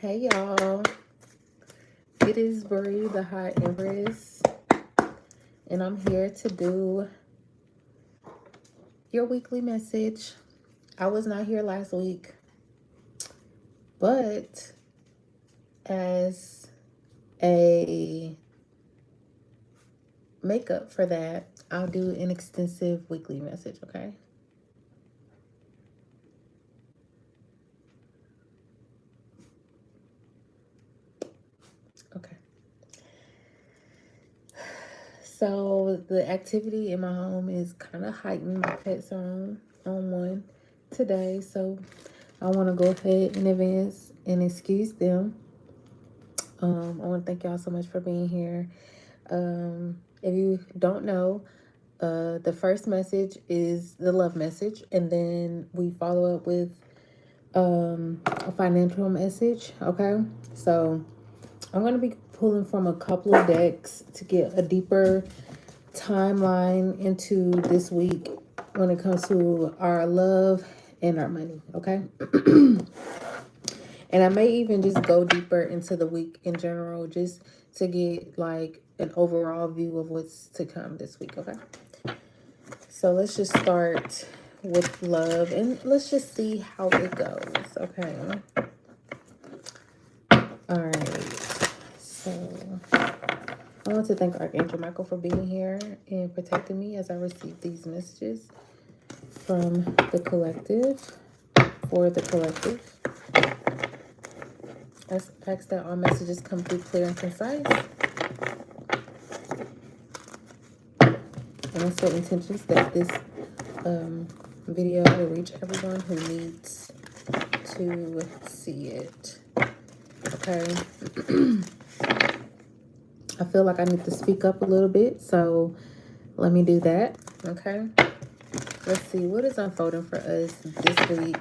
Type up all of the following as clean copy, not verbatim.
Hey y'all, it is Brie, the Hot Empress, and I'm here to do your weekly message. I was not here last week, but as a makeup for that, I'll do an extensive weekly message, okay? Okay. So the activity in my home is kind of heightened. My pets are on one today, so I want to go ahead in advance and excuse them. I want to thank y'all so much for being here. If you don't know, the first message is the love message, and then we follow up with a financial message. Okay, so I'm going to be pulling from a couple of decks to get a deeper timeline into this week when it comes to our love and our money. Okay. And I may even just go deeper into the week in general, just to get like an overall view of what's to come this week, okay? So let's just start with love and let's just see how it goes, okay? All right. So I want to thank Archangel Michael for being here and protecting me as I receive these messages from the collective, for the collective. Ask that all messages come through clear and concise. And I set intentions that this video will reach everyone who needs to see it. Okay. I feel like I need to speak up a little bit, so let me do that. Okay. Let's see what is unfolding for us this week.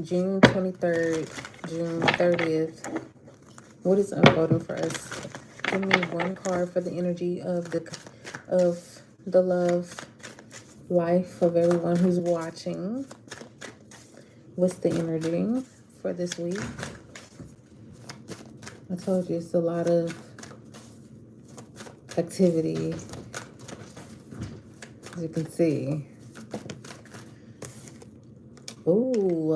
June 23rd, June 30th. What is unfolding for us? Give me one card for the energy of the love life of everyone who's watching. What's the energy for this week? I told you it's a lot of activity, as you can see. Ooh,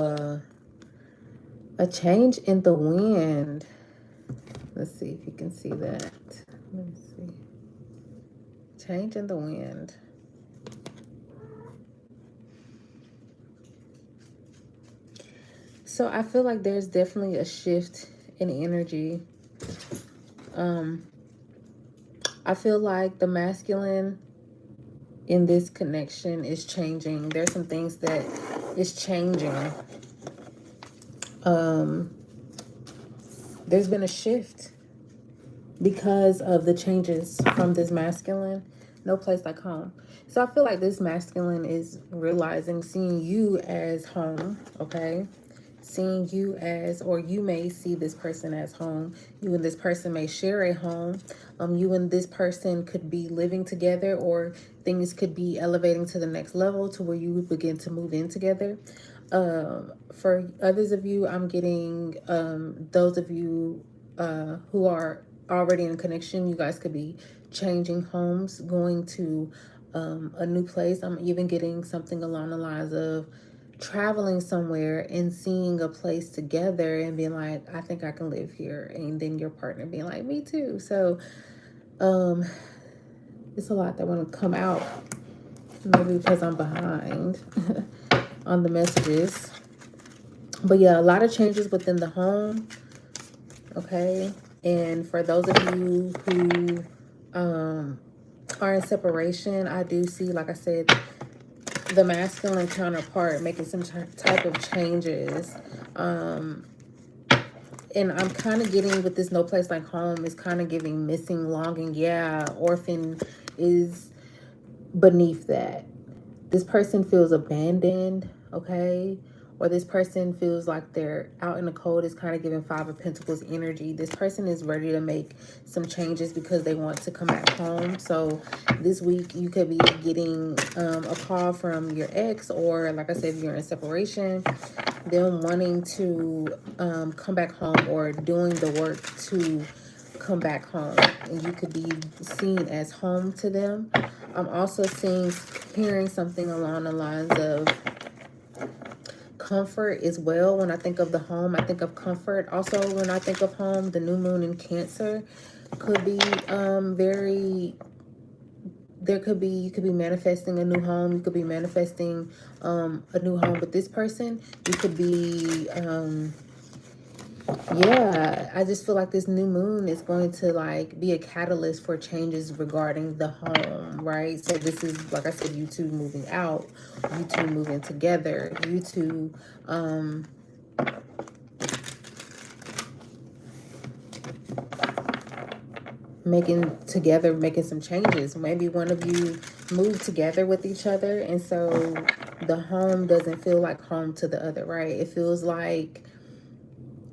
a change in the wind. Let's see if you can see that. Let me see. Change in the wind. So I feel like there's definitely a shift in energy. I feel like the masculine in this connection is changing. There's some things that is changing. There's been a shift because of the changes from this masculine. No place like home. So I feel like this masculine is realizing, seeing you as home, okay? Seeing you as, or you may see this person as home. You and this person may share a home. You and this person could be living together, or things could be elevating to the next level to where you would begin to move in together. For others of you, I'm getting those of you who are already in connection, you guys could be changing homes, going to a new place. I'm even getting something along the lines of traveling somewhere and seeing a place together and being like, I think I can live here. And then your partner being like, me too. So it's a lot that want to come out, maybe because I'm behind on the messages. But yeah, a lot of changes within the home. Okay. And for those of you who are in separation, I do see, like I said, the masculine counterpart making some type of changes. And I'm kind of getting with this no place like home is kind of giving missing, longing. Yeah, orphan is beneath that. This person feels abandoned, okay? or this person feels like they're out in the cold. Is kind of giving Five of Pentacles energy. This person is ready to make some changes because they want to come back home. So this week you could be getting a call from your ex, or like I said, if you're in separation, them wanting to come back home or doing the work to come back home, and you could be seen as home to them. I'm also hearing something along the lines of comfort as well. When I think of the home, I think of comfort. Also, when I think of home, the new moon in Cancer could be very, there could be, you could be manifesting a new home, you could be manifesting a new home with this person. You could be yeah, I just feel like this new moon is going to like be a catalyst for changes regarding the home, right? So this is, like I said, you two moving out, you two moving together, you two making some changes. Maybe one of you move together with each other, and so the home doesn't feel like home to the other, right? It feels like,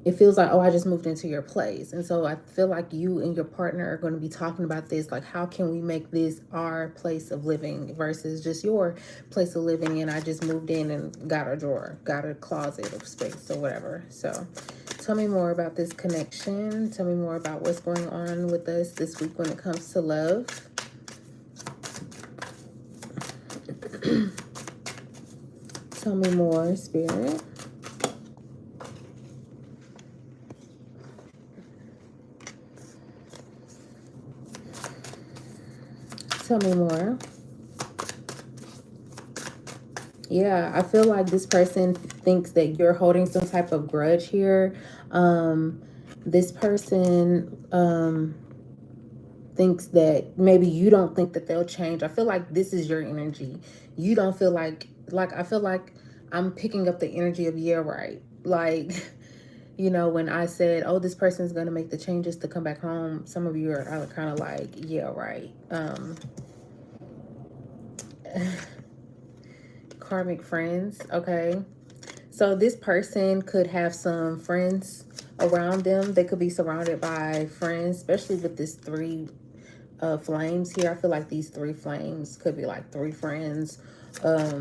oh, I just moved into your place. And so I feel like you and your partner are going to be talking about this, like, how can we make this our place of living versus just your place of living, and I just moved in and got a drawer, got a closet of space or whatever. So tell me more about this connection. Tell me more about what's going on with us this week when it comes to love. Tell me more, Spirit. Tell me more. Yeah, I feel like this person thinks that you're holding some type of grudge here. This person thinks that maybe you don't think that they'll change. I feel like this is your energy. You don't feel like I feel like I'm picking up the energy of, yeah, right. Like, you know, when I said, oh, this person's going to make the changes to come back home, some of you are kind of like, yeah, right. Karmic friends, okay? So this person could have some friends around them. They could be surrounded by friends, especially with this three flames here. I feel like these three flames could be like three friends.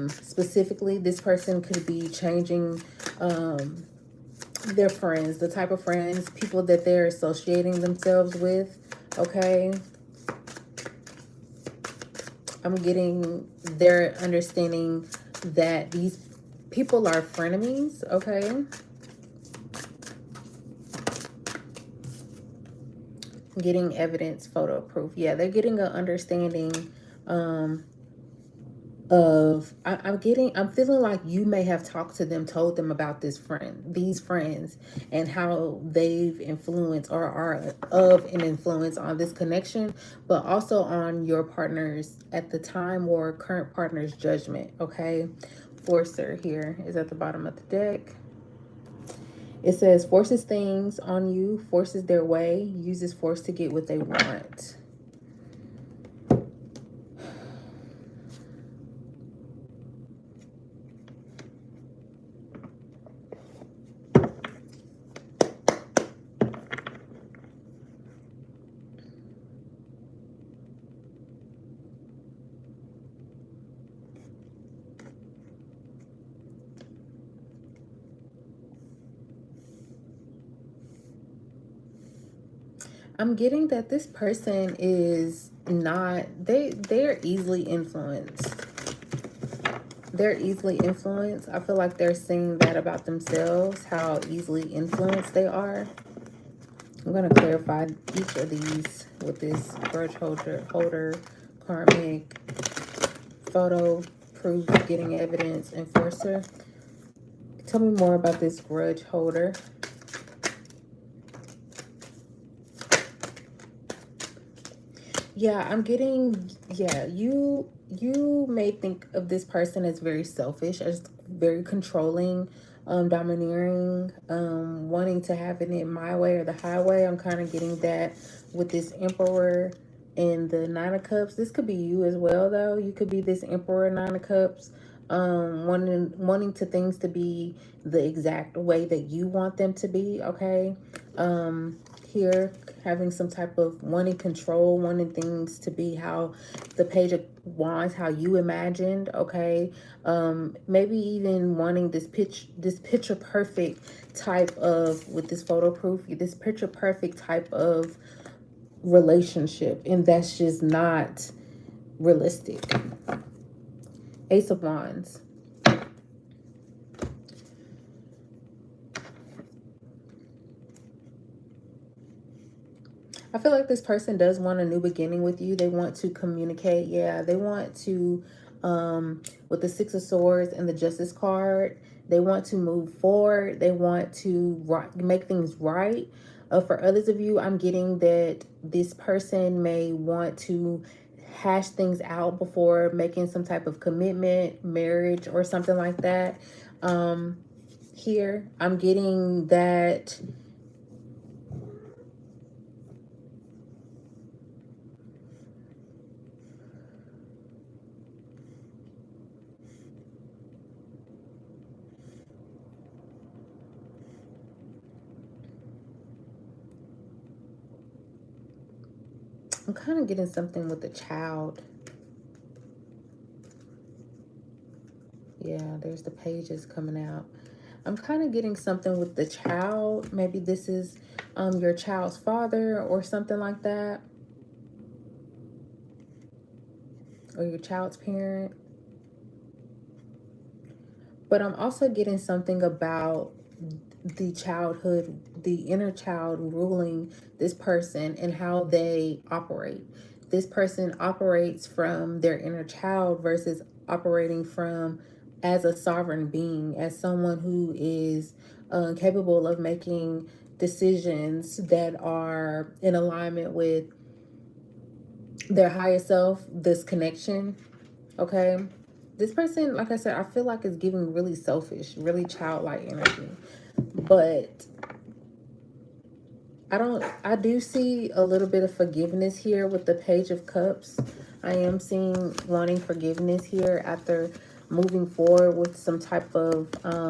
Specifically, this person could be changing their friends, the type of friends, people that they're associating themselves with, okay? I'm getting their understanding that these people are frenemies, okay? Getting evidence, photo proof. Yeah, they're getting an understanding of, I'm feeling like you may have talked to them, told them about these friends, and how they've influenced or are of an influence on this connection, but also on your partner's at the time or current partner's judgment, okay? Forcer here is at the bottom of the deck. It says forces things on you, forces their way, uses force to get what they want. I'm getting that this person is not, they're easily influenced. They're easily influenced. I feel like they're saying that about themselves, how easily influenced they are. I'm going to clarify each of these with this grudge holder, karmic, photo, proof, getting evidence, enforcer. Tell me more about this grudge holder. Yeah, I'm getting, yeah, you may think of this person as very selfish, as very controlling, domineering, wanting to have it in my way or the highway. I'm kind of getting that with this Emperor and the Nine of Cups. This could be you as well, though. You could be this Emperor, Nine of Cups. wanting to things to be the exact way that you want them to be, okay? Here, having some type of wanting control, wanting things to be how the Page of Wands, how you imagined, okay? Maybe even wanting this picture perfect type of, with this photo proof, this picture perfect type of relationship, and that's just not realistic. Ace of Wands. I feel like this person does want a new beginning with you. They want to communicate. Yeah, they want to, with the Six of Swords and the Justice card, they want to move forward. They want to make things right. For others of you, I'm getting that this person may want to hash things out before making some type of commitment, marriage, or something like that. Here, I'm getting that I'm kind of getting something with the child. Yeah, there's the pages coming out. I'm kind of getting something with the child. Maybe this is your child's father or something like that. Or your child's parent. But I'm also getting something about the childhood, the inner child ruling this person and how they operate. This person operates from their inner child versus operating from as a sovereign being, as someone who is capable of making decisions that are in alignment with their higher self, this connection. Okay, this person, like I said, I feel like is giving really selfish, really childlike energy. But I do see a little bit of forgiveness here with the Page of Cups. I am seeing wanting forgiveness here after moving forward with some type of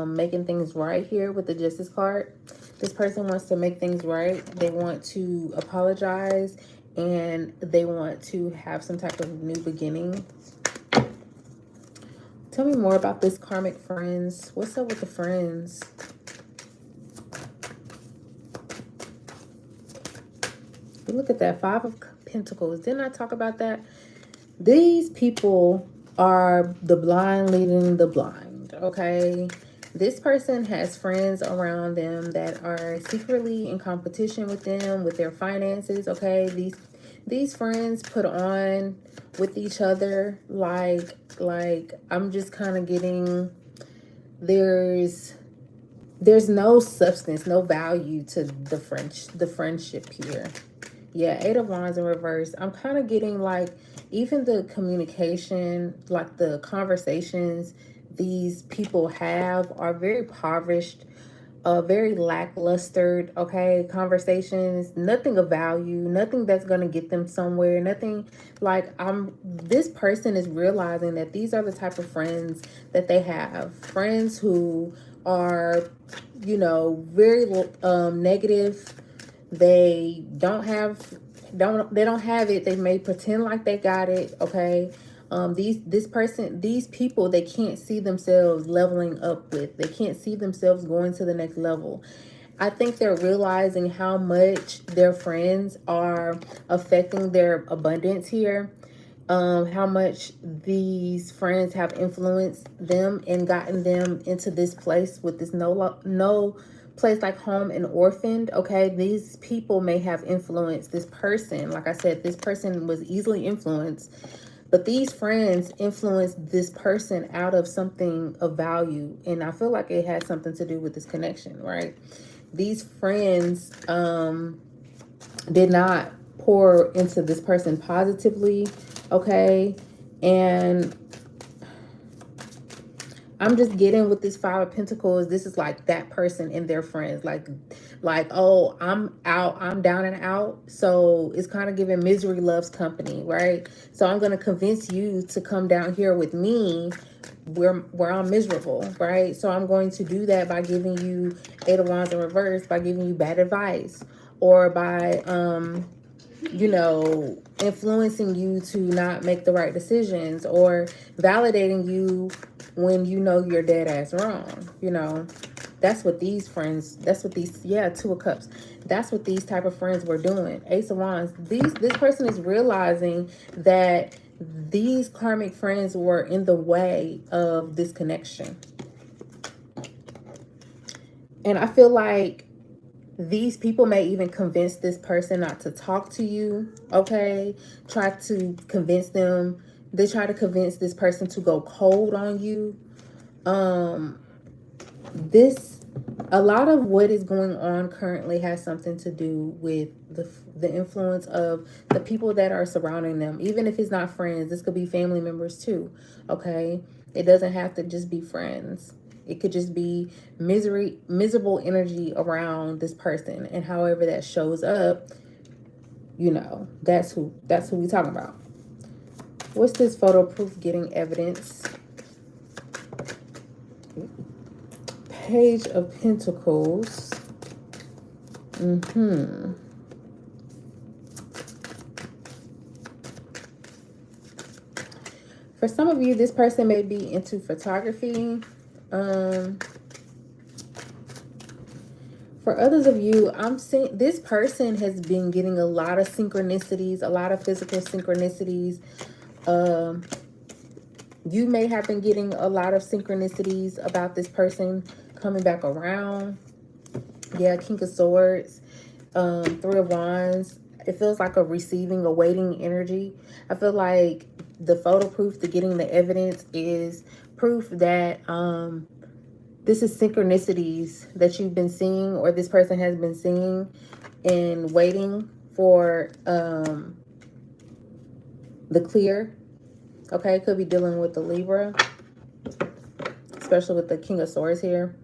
making things right here with the Justice card. This person wants to make things right. They want to apologize and they want to have some type of new beginning. Tell me more about this karmic friends. What's up with the friends? Look at that, Five of Pentacles. Didn't I talk about that? These people are the blind leading the blind, okay? This person has friends around them that are secretly in competition with them, with their finances, okay? These friends put on with each other like I'm just kind of getting, there's no substance, no value to the friendship here. Yeah, Eight of Wands in reverse. I'm kind of getting like even the communication, like the conversations these people have are very impoverished, very lackluster, okay? Conversations, nothing of value, nothing that's going to get them somewhere, nothing like this person is realizing that these are the type of friends that they have. Friends who are, you know, very negative. They don't have it. They may pretend like they got it, okay? These people, they can't see themselves leveling up with. They can't see themselves going to the next level. I think they're realizing how much their friends are affecting their abundance here. How much these friends have influenced them and gotten them into this place with this no place like home and orphaned. Okay, these people may have influenced this person. Like I said, this person was easily influenced, but these friends influenced this person out of something of value, and I feel like it has something to do with this connection, right? These friends did not pour into this person positively, okay? And I'm just getting with this Five of Pentacles. This is like that person and their friends. Like, oh, I'm out. I'm down and out. So it's kind of giving misery loves company, right? So I'm going to convince you to come down here with me where I'm miserable, right? So I'm going to do that by giving you Eight of Wands in reverse, by giving you bad advice, or by you know, influencing you to not make the right decisions, or validating you when you know you're dead ass wrong. You know, that's what these friends, that's what these, yeah, Two of Cups, that's what these type of friends were doing. Ace of Wands, this person is realizing that these karmic friends were in the way of this connection. And I feel like these people may even convince this person not to talk to you, okay? Try to convince them. They try to convince this person to go cold on you. This, a lot of what is going on currently has something to do with the influence of the people that are surrounding them. Even if it's not friends, this could be family members too, okay? It doesn't have to just be friends. It could just be miserable energy around this person, and however that shows up, you know, that's who we talking about. What's this photo proof getting evidence? Page of Pentacles. For some of you, this person may be into photography. For others of you, I'm seeing this person has been getting a lot of synchronicities, a lot of physical synchronicities. You may have been getting a lot of synchronicities about this person coming back around. Yeah, King of Swords, Three of Wands. It feels like a receiving, a waiting energy. I feel like the photo proof, the getting the evidence, is proof that this is synchronicities that you've been seeing, or this person has been seeing, and waiting for the clear. Okay, could be dealing with the Libra, especially with the King of Swords here.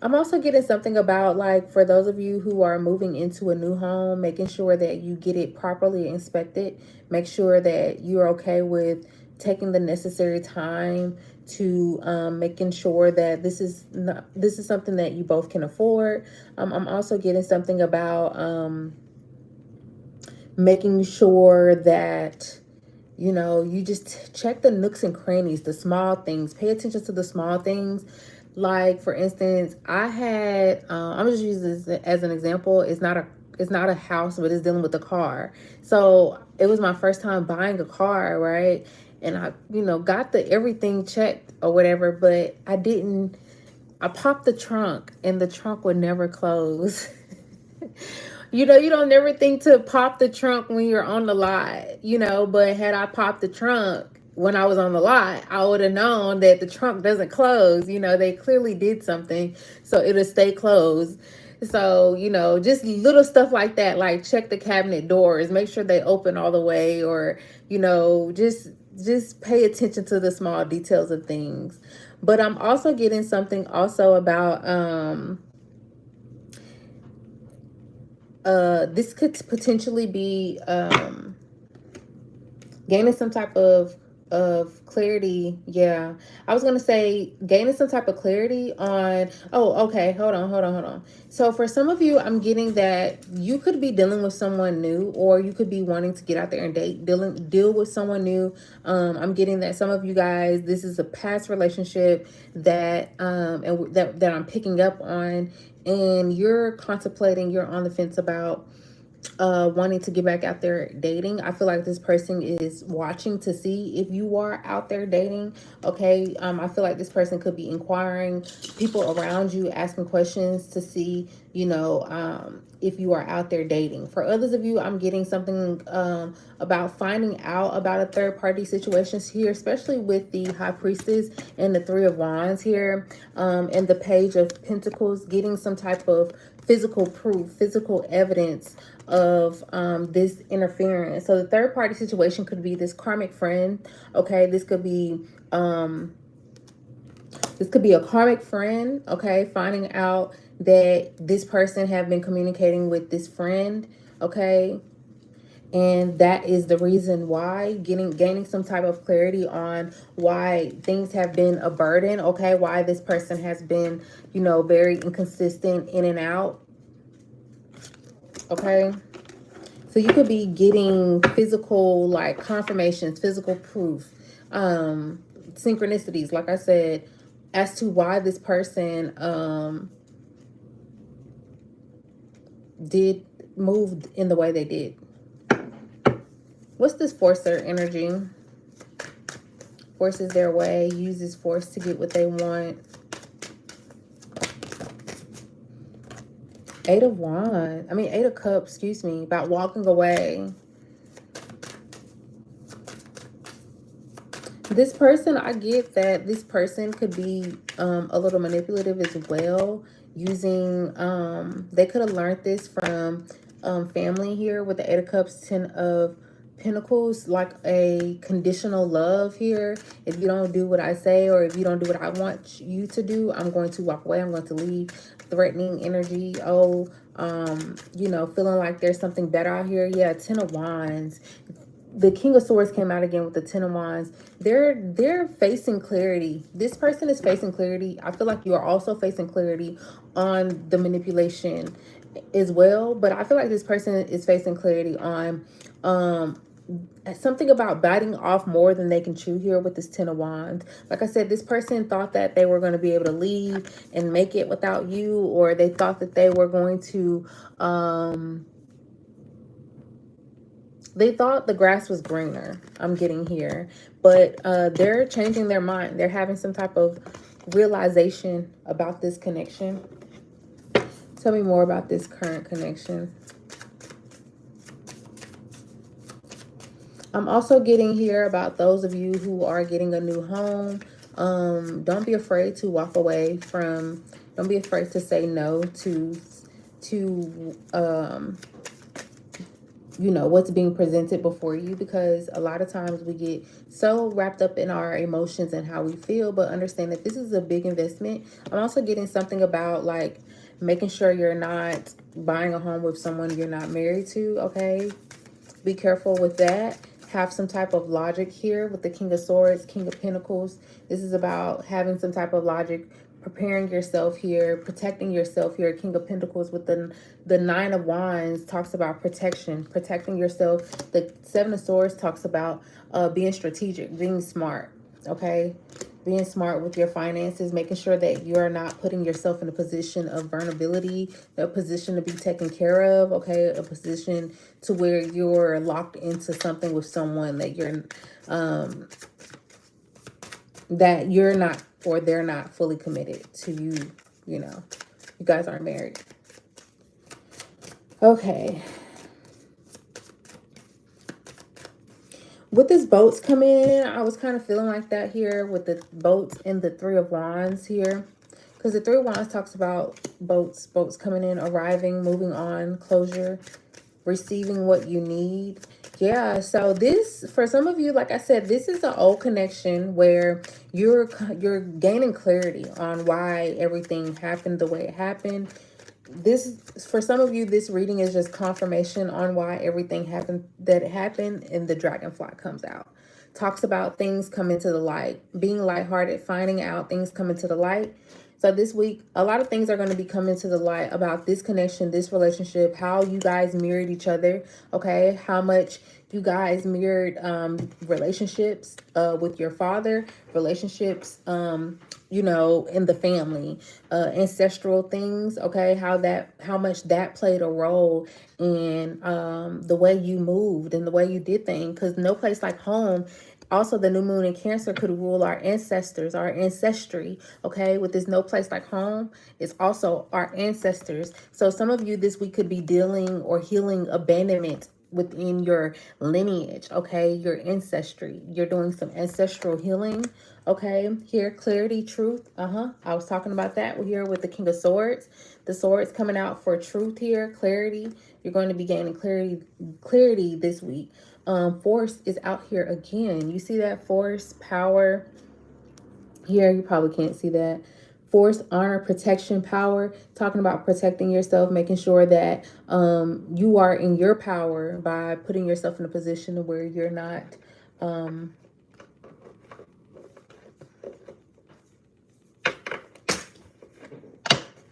I'm also getting something about, like, for those of you who are moving into a new home, making sure that you get it properly inspected. Make sure that you're okay with taking the necessary time to making sure that this is something that you both can afford. I'm also getting something about making sure that, you know, you just check the nooks and crannies, the small things. Pay attention to the small things. Like, for instance, I had, I'm just using this as an example. It's not a house, but it's dealing with a car. So it was my first time buying a car, right? And I, you know, got the everything checked or whatever, but I popped the trunk and the trunk would never close. You know, you don't never think to pop the trunk when you're on the lot, you know, but had I popped the trunk when I was on the lot, I would have known that the trunk doesn't close. You know, they clearly did something so it'll stay closed. So, you know, just little stuff like that, like check the cabinet doors, make sure they open all the way, or, you know, just pay attention to the small details of things. But I'm also getting something also about this could potentially be gaining some type of clarity. Yeah, I was gonna say gaining some type of clarity on, oh, okay, hold on. So for some of you, I'm getting that you could be dealing with someone new, or you could be wanting to get out there and deal with someone new. I'm getting that some of you guys, this is a past relationship that that I'm picking up on, and you're contemplating, you're on the fence about wanting to get back out there dating. I feel like this person is watching to see if you are out there dating. Okay, I feel like this person could be inquiring, people around you asking questions to see, you know, if you are out there dating. For others of you, I'm getting something about finding out about a third party situation here, especially with the High Priestess and the Three of Wands here, and the Page of Pentacles, getting some type of physical proof, physical evidence of this interference. So the third party situation could be this karmic friend. Okay, this could be a karmic friend. Okay, finding out that this person have been communicating with this friend. Okay, And that is the reason why, gaining some type of clarity on why things have been a burden, okay? Why this person has been, you know, very inconsistent in and out, okay? So you could be getting physical, like, confirmations, physical proof, synchronicities, like I said, as to why this person did move in the way they did. What's this forcer energy? Forces their way, uses force to get what they want. Eight of Cups, excuse me, about walking away. This person, I get that this person could be a little manipulative as well, using, they could have learned this from family here with the Eight of Cups, Ten of Pentacles, like a conditional love here. If you don't do what I say, or if you don't do what I want you to do, I'm going to walk away, I'm going to leave. Threatening energy. Oh, you know, feeling like there's something better out here. Yeah, Ten of Wands. The King of Swords came out again with the Ten of Wands. They're facing clarity. This person is facing clarity. I feel like you are also facing clarity on the manipulation as well. But I feel like this person is facing clarity on something about biting off more than they can chew here with this Ten of Wands. Like I said, this person thought that they were going to be able to leave and make it without you, or they thought that they were going to they thought the grass was greener, I'm getting here. But they're changing their mind. They're having some type of realization about this connection. Tell me more about this current connection. I'm also getting here about those of you who are getting a new home. Don't be afraid to walk away from, don't be afraid to say no to you know, what's being presented before you, because a lot of times we get so wrapped up in our emotions and how we feel. But understand that this is a big investment. I'm also getting something about, like, making sure you're not buying a home with someone you're not married to, okay? Be careful with that. Have some type of logic here with the King of Swords, King of Pentacles. This is about having some type of logic, preparing yourself here, protecting yourself here. King of Pentacles with the Nine of Wands talks about protection, protecting yourself. The Seven of Swords talks about being strategic, being smart, okay? Being smart with your finances, making sure that you're not putting yourself in a position of vulnerability, a position to be taken care of, okay? A position to where you're locked into something with someone that you're not, or they're not fully committed to you, you know. You guys aren't married. Okay. With this boats coming in, I was kind of feeling like that here with the boats and the Three of Wands here. Because the Three of Wands talks about boats coming in, arriving, moving on, closure, receiving what you need. Yeah, so this, for some of you, like I said, this is an old connection where you're gaining clarity on why everything happened the way it happened. This, for some of you, this reading is just confirmation on why everything happened that it happened, and the dragonfly comes out. Talks about things coming to the light, being lighthearted, finding out things coming to the light. So this week, a lot of things are going to be coming to the light about this connection, this relationship, how you guys mirrored each other, okay? How much you guys mirrored relationships with your father, relationships, you know, in the family, ancestral things, okay? How much that played a role in the way you moved and the way you did things, because no place like home. Also, the new moon in Cancer could rule our ancestors, our ancestry, okay? With this no place like home, it's also our ancestors. So some of you this week could be dealing or healing abandonment within your lineage, okay? Your ancestry. You're doing some ancestral healing, okay? Here, clarity, truth. I was talking about that. We're here with the King of Swords. The swords coming out for truth here, clarity. You're going to be gaining clarity this week. Force is out here again. You see that? Force, power. Here, you probably can't see that. Force, honor, protection, power, talking about protecting yourself, making sure that you are in your power by putting yourself in a position where um,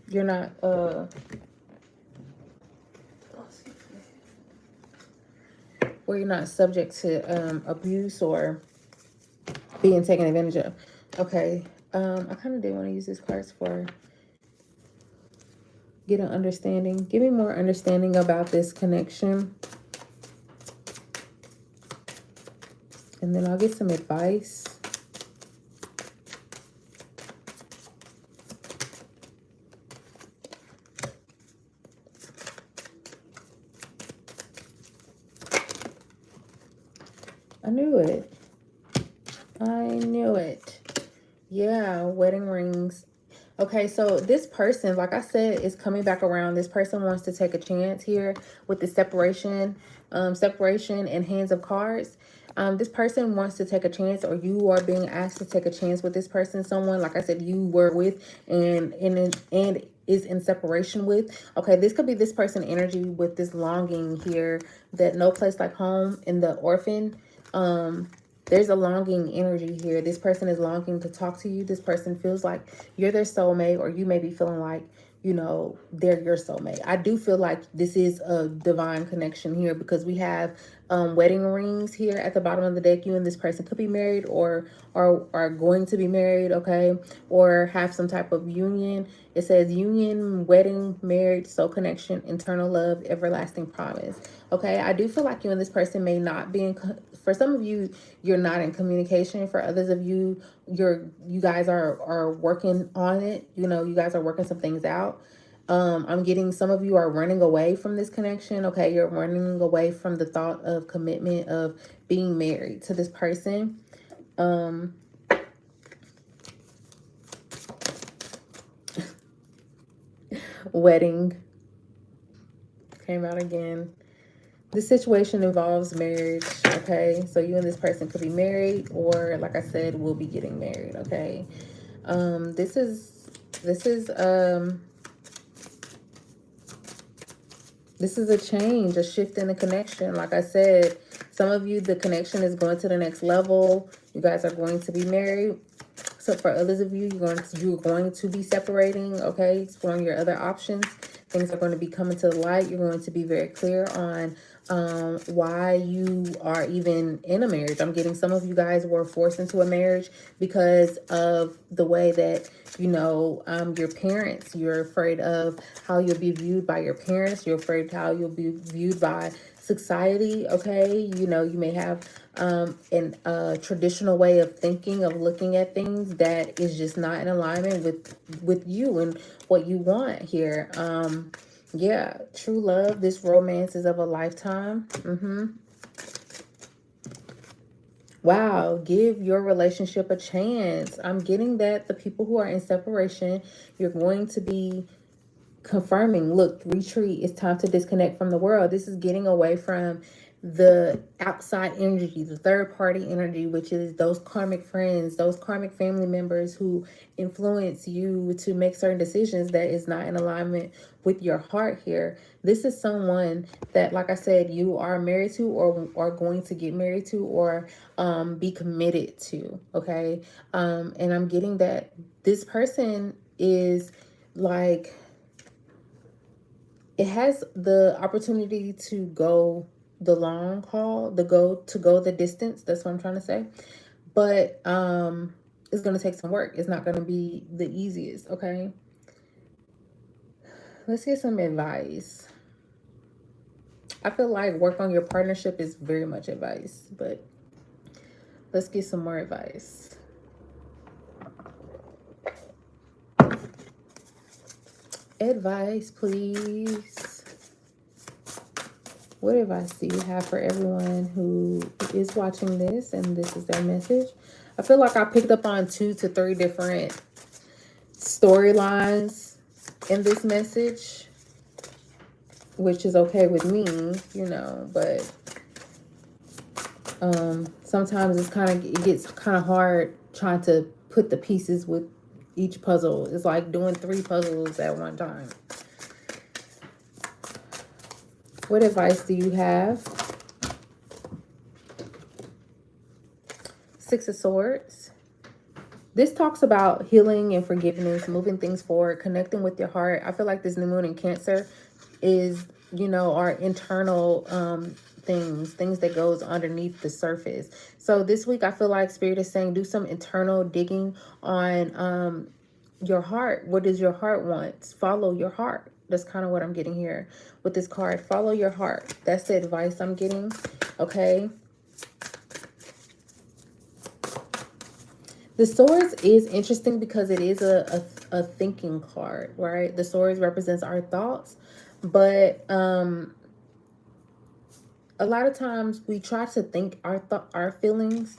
you're not where you're not subject to abuse or being taken advantage of. Okay, I kind of did want to use these cards for get an understanding. Give me more understanding about this connection. And then I'll get some advice. I knew it. I knew it. Yeah, wedding rings. Okay, so this person, like I said, is coming back around. This person wants to take a chance here with the separation and hands of cards. This person wants to take a chance, or you are being asked to take a chance with this person. Someone, like I said, you were with and is in separation with. Okay, this could be this person energy with this longing here, that no place like home in the orphan. There's a longing energy here. This person is longing to talk to you. This person feels like you're their soulmate, or you may be feeling like, you know, they're your soulmate. I do feel like this is a divine connection here, because we have wedding rings here at the bottom of the deck. You and this person could be married, or are going to be married, okay, or have some type of union. It says union, wedding, married, soul connection, eternal love, everlasting promise. Okay, I do feel like you and this person may not be in, for some of you, you're not in communication. For others of you, you guys are working on it. You know, you guys are working some things out. I'm getting some of you are running away from this connection. Okay, you're running away from the thought of commitment, of being married to this person. Wedding came out again. This situation involves marriage, okay? So you and this person could be married, or like I said, will be getting married, okay? This is a change, a shift in the connection. Like I said, some of you, the connection is going to the next level. You guys are going to be married. So for others of you, you're going to be separating, okay? Exploring your other options. Things are going to be coming to the light. You're going to be very clear on why you are even in a marriage. I'm getting some of you guys were forced into a marriage because of the way that, you know, your parents, you're afraid of how you'll be viewed by your parents. You're afraid how you'll be viewed by society, okay? You know, you may have a traditional way of thinking, of looking at things that is just not in alignment with you and what you want here. Yeah, true love. This romance is of a lifetime. Wow, give your relationship a chance. I'm getting that the people who are in separation, you're going to be confirming, look, retreat. It's time to disconnect from the world. This is getting away from the outside energy, the third party energy, which is those karmic friends, those karmic family members who influence you to make certain decisions that is not in alignment with your heart here. This is someone that, like I said, you are married to, or are going to get married to, or be committed to, okay? And I'm getting that this person is like, it has the opportunity to go the long haul, to go the distance. That's what I'm trying to say. But it's going to take some work. It's not going to be the easiest, okay? Let's get some advice. I feel like work on your partnership is very much advice, but let's get some more advice. Advice, please. What advice do you have for everyone who is watching this and this is their message? I feel like I picked up on 2 to 3 different storylines in this message, which is okay with me, you know, but sometimes it gets kind of hard trying to put the pieces with each puzzle. It's like doing 3 puzzles at one time. What advice do you have? 6 of Swords. This talks about healing and forgiveness, moving things forward, connecting with your heart. I feel like this new moon in Cancer is, you know, our internal things that goes underneath the surface. So this week I feel like Spirit is saying do some internal digging on your heart. What does your heart want? Follow your heart. That's kind of what I'm getting here with this card. Follow your heart. That's the advice I'm getting. Okay. The Swords is interesting because it is a thinking card, right? The Swords represents our thoughts, but a lot of times we try to think our feelings,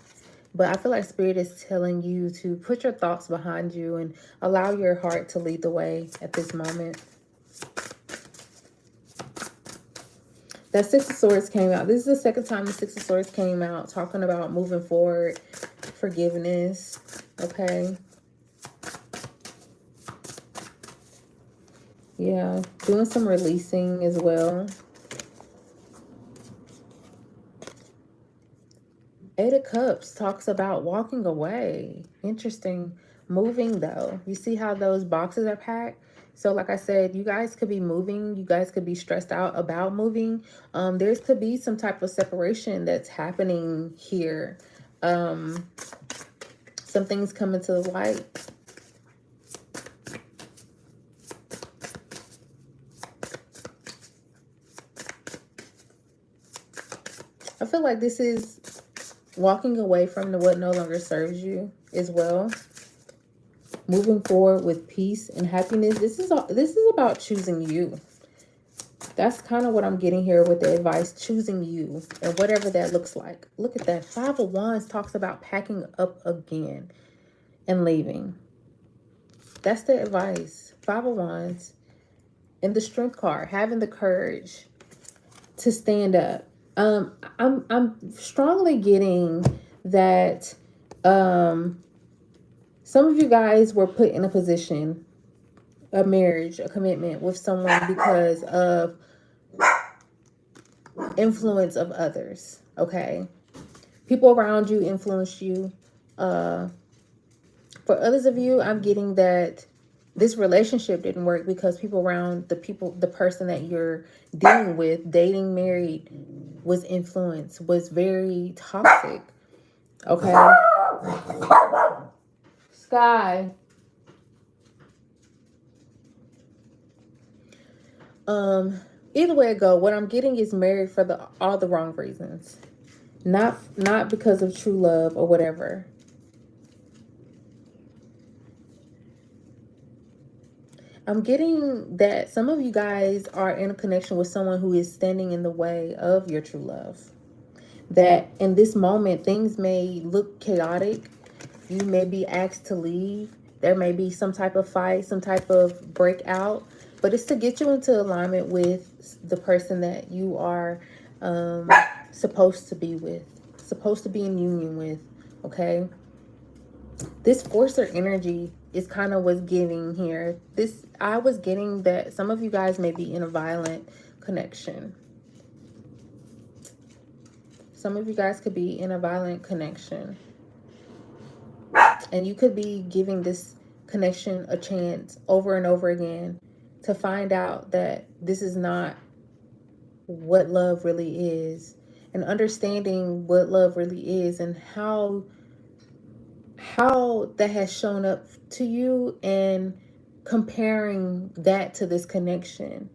but I feel like Spirit is telling you to put your thoughts behind you and allow your heart to lead the way at this moment. That 6 of Swords came out. This is the second time the 6 of Swords came out, talking about moving forward, forgiveness, okay? Yeah, doing some releasing as well. 8 of Cups talks about walking away. Interesting. Moving, though. You see how those boxes are packed? So like I said, you guys could be moving. You guys could be stressed out about moving. There could be some type of separation that's happening here. Some things coming to the light. I feel like this is walking away from what no longer serves you as well. Moving forward with peace and happiness. This is about choosing you. That's kind of what I'm getting here with the advice, choosing you and whatever that looks like. Look at that. 5 of Wands talks about packing up again and leaving. That's the advice. 5 of Wands. And the Strength card, having the courage to stand up. I'm strongly getting that some of you guys were put in a position, a marriage, a commitment with someone because of influence of others, okay? People around you influenced you. For others of you, I'm getting that this relationship didn't work because people around the person that you're dealing with, dating, married, was influenced, was very toxic, okay? Sky. Either way it go, what I'm getting is married for all the wrong reasons. Not because of true love or whatever. I'm getting that some of you guys are in a connection with someone who is standing in the way of your true love. That in this moment, things may look chaotic. You may be asked to leave. There may be some type of fight, some type of breakout. But it's to get you into alignment with the person that you are supposed to be with. Supposed to be in union with. Okay? This forcer energy is kind of what's giving here. I was getting that some of you guys may be in a violent connection. Some of you guys could be in a violent connection. And you could be giving this connection a chance over and over again to find out that this is not what love really is. And understanding what love really is and how that has shown up to you, and comparing that to this connection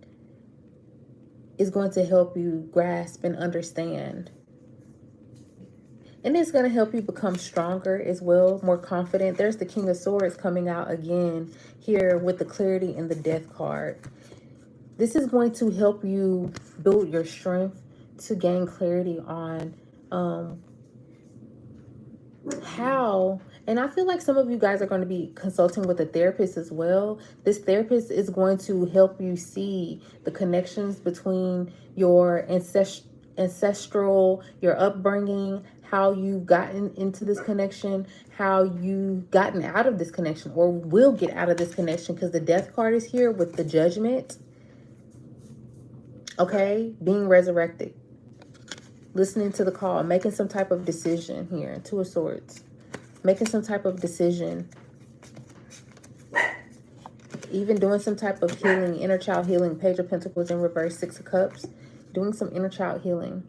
is going to help you grasp and understand. And it's going to help you become stronger as well, more confident. There's the King of Swords coming out again here with the clarity and the Death card. This is going to help you build your strength to gain clarity on how. And I feel like some of you guys are going to be consulting with a therapist as well. This therapist is going to help you see the connections between your ancestral, your upbringing, how you've gotten into this connection, how you've gotten out of this connection, or will get out of this connection, because the Death card is here with the Judgment. Okay, being resurrected, listening to the call, making some type of decision here. Two of Swords, making some type of decision, even doing some type of healing, inner child healing. Page of Pentacles in reverse, Six of Cups, doing some inner child healing.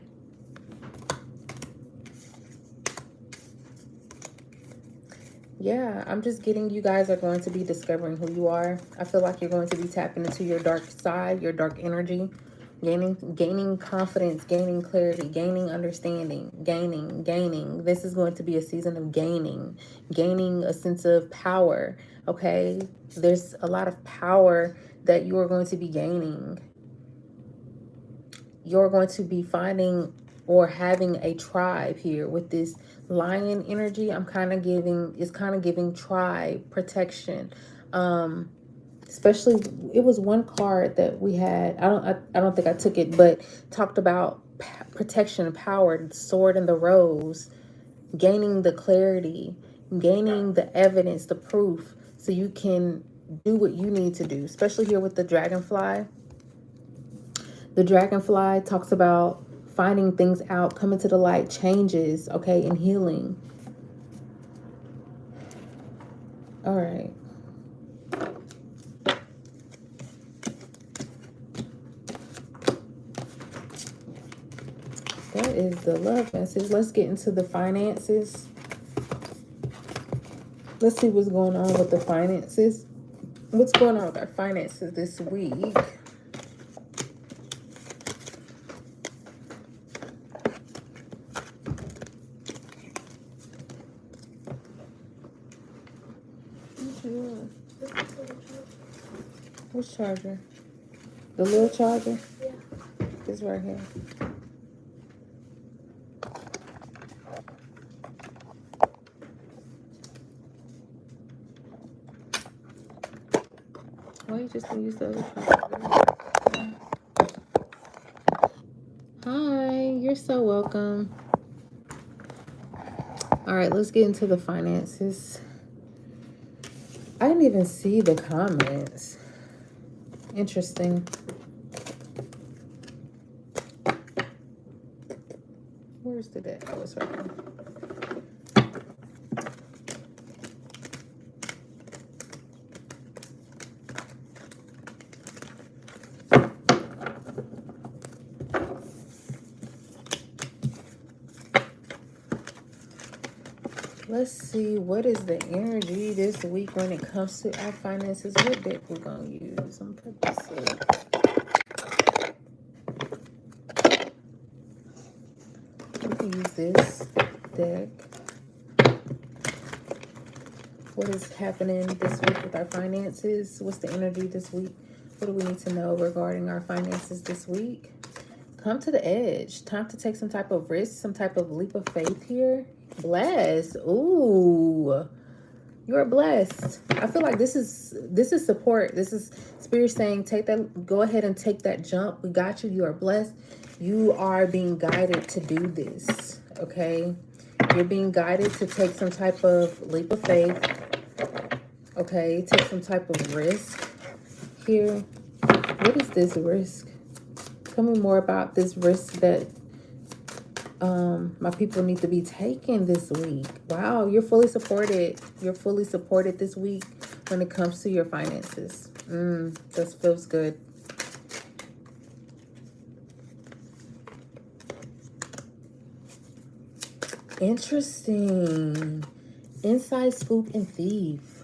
Yeah, I'm just getting, you guys are going to be discovering who you are. I feel like you're going to be tapping into your dark side, your dark energy, gaining confidence, gaining clarity, gaining understanding, gaining. This is going to be a season of gaining a sense of power, okay? There's a lot of power that you are going to be gaining. You're going to be finding or having a tribe here with this lion energy. I'm kind of giving, it's kind of giving tribe, protection. Especially, it was one card that we had, I don't think I took it, but talked about protection, power, the Sword and the Rose, gaining the clarity, gaining the evidence, the proof, so you can do what you need to do, especially here with the dragonfly. The dragonfly talks about finding things out, coming to the light, changes, okay, and healing. All right. That is the love message. Let's get into the finances. Let's see what's going on with the finances. What's going on with our finances this week? Which charger? The little charger? Yeah. It's right here. Why you just gonna use the other charger? Hi, you're so welcome. All right, let's get into the finances. I didn't even see the comments. Interesting. Where's the deck? Oh, it's right here. Let's see, what is the energy this week when it comes to our finances? What deck we're gonna use? I'm gonna put this in. We can use this deck. What is happening this week with our finances? What's the energy this week? What do we need to know regarding our finances this week? Come to the edge. Time to take some type of risk, some type of leap of faith here. Blessed. Ooh, you're blessed. I feel like this is support. This is Spirit saying, take that, go ahead and take that jump. We got you. You are blessed. You are being guided to do this. Okay, you're being guided to take some type of leap of faith. Okay, take some type of risk here. What is this risk? Tell me more about this risk that my people need to be taking this week. Wow, you're fully supported. You're fully supported this week when it comes to your finances. That feels good. Interesting. Inside scoop and thief.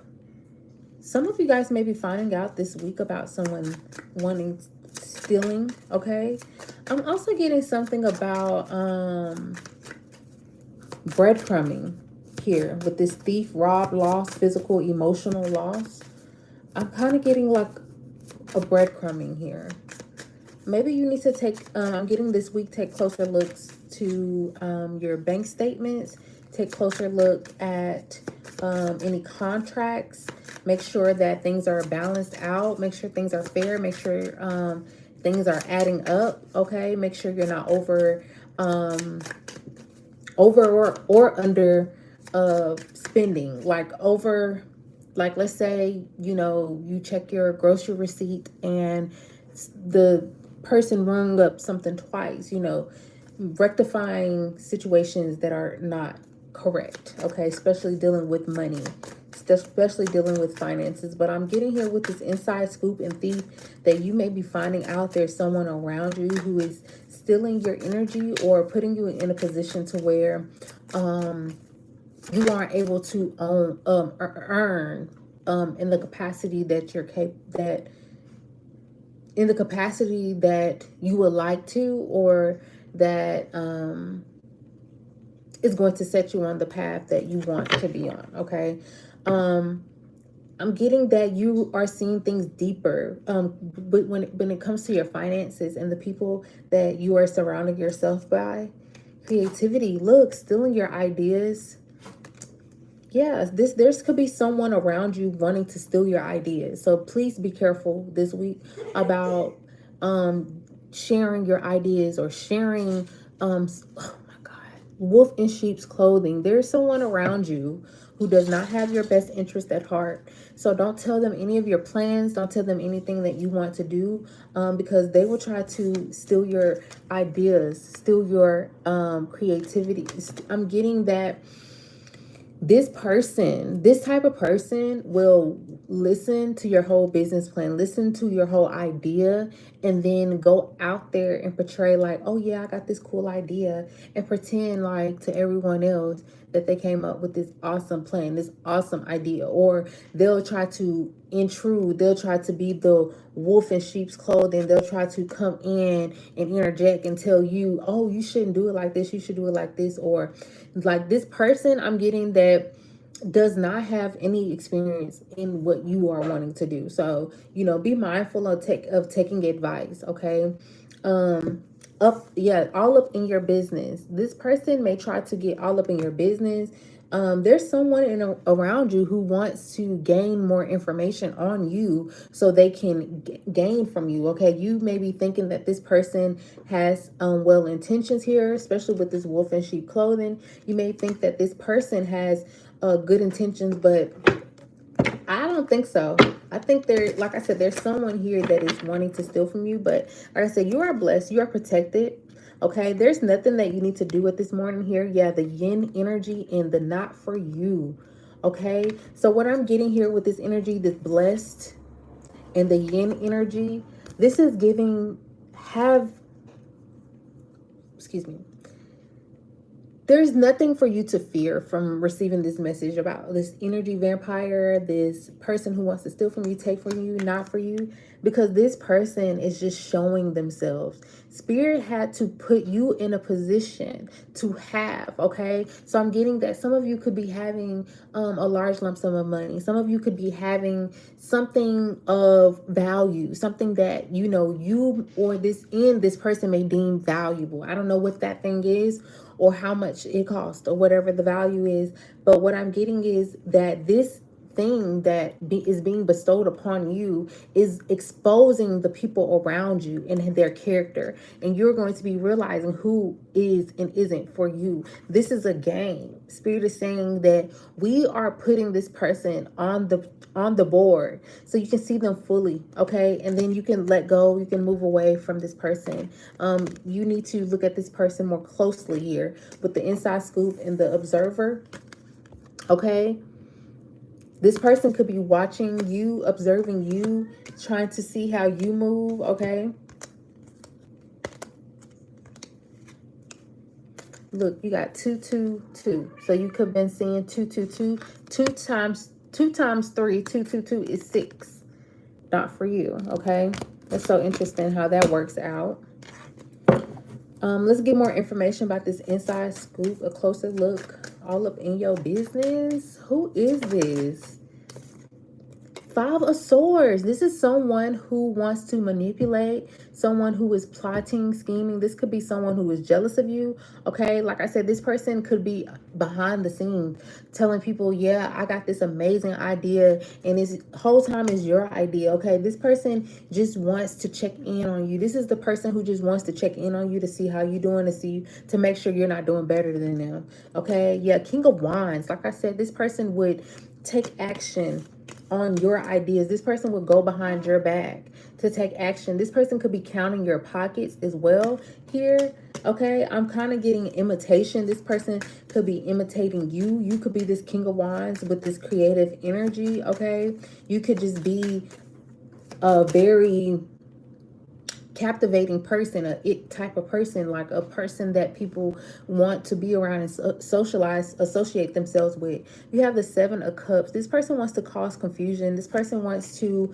Some of you guys may be finding out this week about someone wanting stealing, okay? I'm also getting something about breadcrumbing here with this thief, rob, loss, physical, emotional loss. I'm kind of getting like a breadcrumbing here. Maybe you need to take, I'm getting this week, take closer looks to your bank statements. Take closer look at any contracts. Make sure that things are balanced out. Make sure things are fair. Make sure things are adding up, okay? Make sure you're not over or under spending, like over, like let's say, you know, you check your grocery receipt and the person rung up something twice, you know, rectifying situations that are not correct, okay, especially dealing with money, especially dealing with finances. But I'm getting here with this inside scoop and thief that you may be finding out there's someone around you who is stealing your energy or putting you in a position to where you aren't able to earn in the capacity that you're that in the capacity that you would like to, or that is going to set you on the path that you want to be on, okay? I'm getting that you are seeing things deeper, but when it comes to your finances and the people that you are surrounding yourself by, creativity, look, stealing your ideas. Yeah, there's could be someone around you wanting to steal your ideas. So please be careful this week about sharing your ideas or sharing oh my God, wolf in sheep's clothing. There's someone around you who does not have your best interest at heart. So don't tell them any of your plans. Don't tell them anything that you want to do, because they will try to steal your ideas, steal your creativity. I'm getting that this type of person will listen to your whole business plan, listen to your whole idea, and then go out there and portray like, oh yeah, I got this cool idea, and pretend like to everyone else that they came up with this awesome plan, this awesome idea. Or they'll try to intrude, they'll try to be the wolf in sheep's clothing, they'll try to come in and interject and tell you, oh, you shouldn't do it like this, you should do it like this. Or like this person, I'm getting that does not have any experience in what you are wanting to do. So, you know, be mindful of taking advice, okay? All up in your business. This person may try to get all up in your business. There's someone around you who wants to gain more information on you so they can gain from you, okay? You may be thinking that this person has well intentions here, especially with this wolf in sheep clothing. You may think that this person has good intentions, but I don't think so. I think like I said, there's someone here that is wanting to steal from you. But like I said, you are blessed. You are protected. Okay, there's nothing that you need to do at this morning here. Yeah, the yin energy and the not for you. Okay, so what I'm getting here with this energy, this blessed and the yin energy, this is giving, excuse me, there's nothing for you to fear from receiving this message about this energy vampire, this person who wants to steal from you, take from you, not for you, because this person is just showing themselves. Spirit had to put you in a position to have, okay? So I'm getting that some of you could be having a large lump sum of money. Some of you could be having something of value, something that, you know, you or this person may deem valuable. I don't know what that thing is, or how much it costs, or whatever the value is. But what I'm getting is that this thing that is being bestowed upon you is exposing the people around you and their character. And you're going to be realizing who is and isn't for you. This is a game. Spirit is saying that we are putting this person on the board so you can see them fully, okay? And then you can let go, you can move away from this person. You need to look at this person more closely here with the inside scoop and the observer, okay? This person could be watching you, observing you, trying to see how you move, okay? Look, you got 222. So you could have been seeing 222. 2 times 3, 222 is 6. Not for you, okay? That's so interesting how that works out. Let's get more information about this inside scoop, a closer look, all up in your business. Who is this? Five of Swords. This is someone who wants to manipulate, someone who is plotting, scheming. This could be someone who is jealous of you. Okay, like I said, this person could be behind the scenes telling people, yeah, I got this amazing idea, and this whole time is your idea. Okay, this person just wants to check in on you. This is the person who just wants to check in on you to see how you're doing, to make sure you're not doing better than them. Okay, yeah, King of Wands. Like I said, this person would take action on your ideas. This person would go behind your back to take action. This person could be counting your pockets as well here. Okay, I'm kind of getting imitation. This person could be imitating you. You could be this King of Wands with this creative energy. Okay, you could just be a very captivating person, a it type of person, like a person that people want to be around and associate themselves with. You have the Seven of Cups. This person wants to cause confusion. This person wants to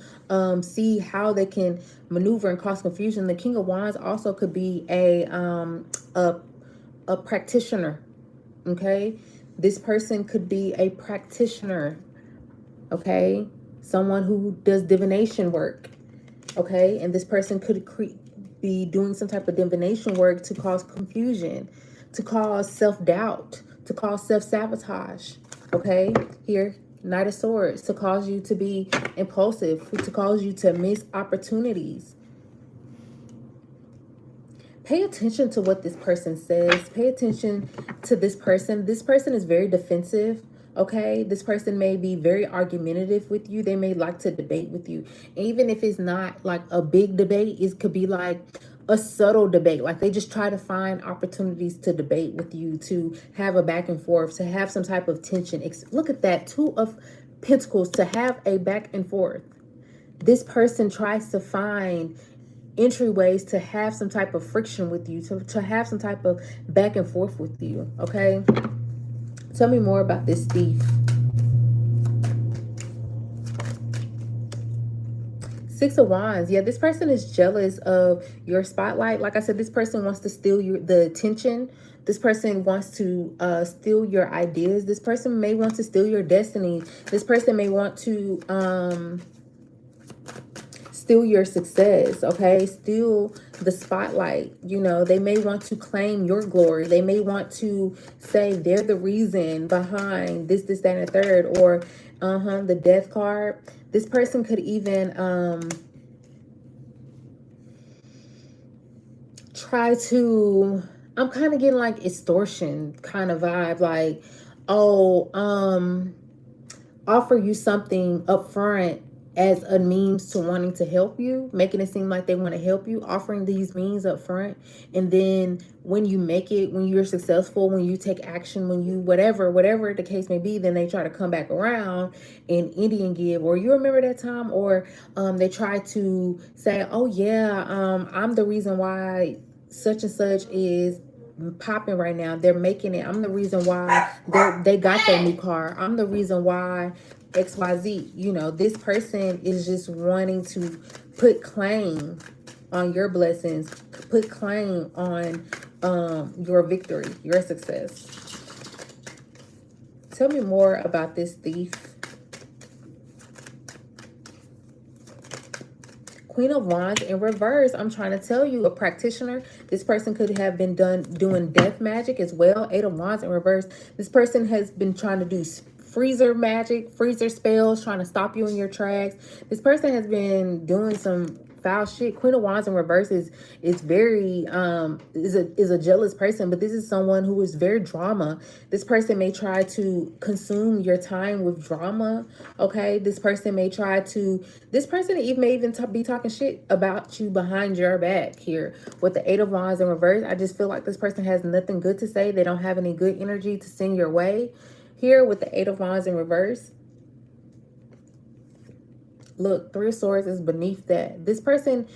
see how they can maneuver and cause confusion. The King of Wands also could be a practitioner. Okay, this person could be a practitioner. Okay, someone who does divination work. Okay, and this person could be doing some type of divination work to cause confusion, to cause self-doubt, to cause self-sabotage. Okay, here, Knight of Swords, to cause you to be impulsive, to cause you to miss opportunities. Pay attention to what this person says. Pay attention to this person. This person is very defensive. Okay, this person may be very argumentative with you. They may like to debate with you. Even if it's not like a big debate, it could be like a subtle debate. Like they just try to find opportunities to debate with you, to have a back and forth, to have some type of tension. Look at that, Two of Pentacles, to have a back and forth. This person tries to find entryways to have some type of friction with you, to have some type of back and forth with you. Okay, tell me more about this thief. Six of Wands. Yeah, this person is jealous of your spotlight. Like I said, this person wants to steal the attention. This person wants to steal your ideas. This person may want to steal your destiny. This person may want to steal your success. Okay, steal the spotlight. You know, they may want to claim your glory. They may want to say they're the reason behind this, that, and the third. Or the Death card. This person could even try to, I'm kind of getting like extortion kind of vibe, like, oh, offer you something up front as a means to wanting to help you, making it seem like they want to help you, offering these means up front. And then when you make it, when you're successful, when you take action, when you whatever the case may be, then they try to come back around and Indian give, or you remember that time, or they try to say, oh yeah, I'm the reason why such and such is popping right now. They're making it. I'm the reason why they got their new car. I'm the reason why XYZ. You know, this person is just wanting to put claim on your blessings, put claim on your victory, your success. Tell me more about this thief. Queen of Wands in reverse. I'm trying to tell you, a practitioner. This person could have been doing death magic as well. Eight of Wands in reverse. This person has been trying to do freezer magic, freezer spells, trying to stop you in your tracks. This person has been doing some foul shit. Queen of Wands in reverse is very is a jealous person, but this is someone who is very drama. This person may try to consume your time with drama. Okay, this person may try to, this person may even be talking shit about you behind your back here with the Eight of Wands in reverse. I just feel like this person has nothing good to say. They don't have any good energy to send your way here with the Eight of Wands in reverse. Look, Three of Swords is beneath that. This person,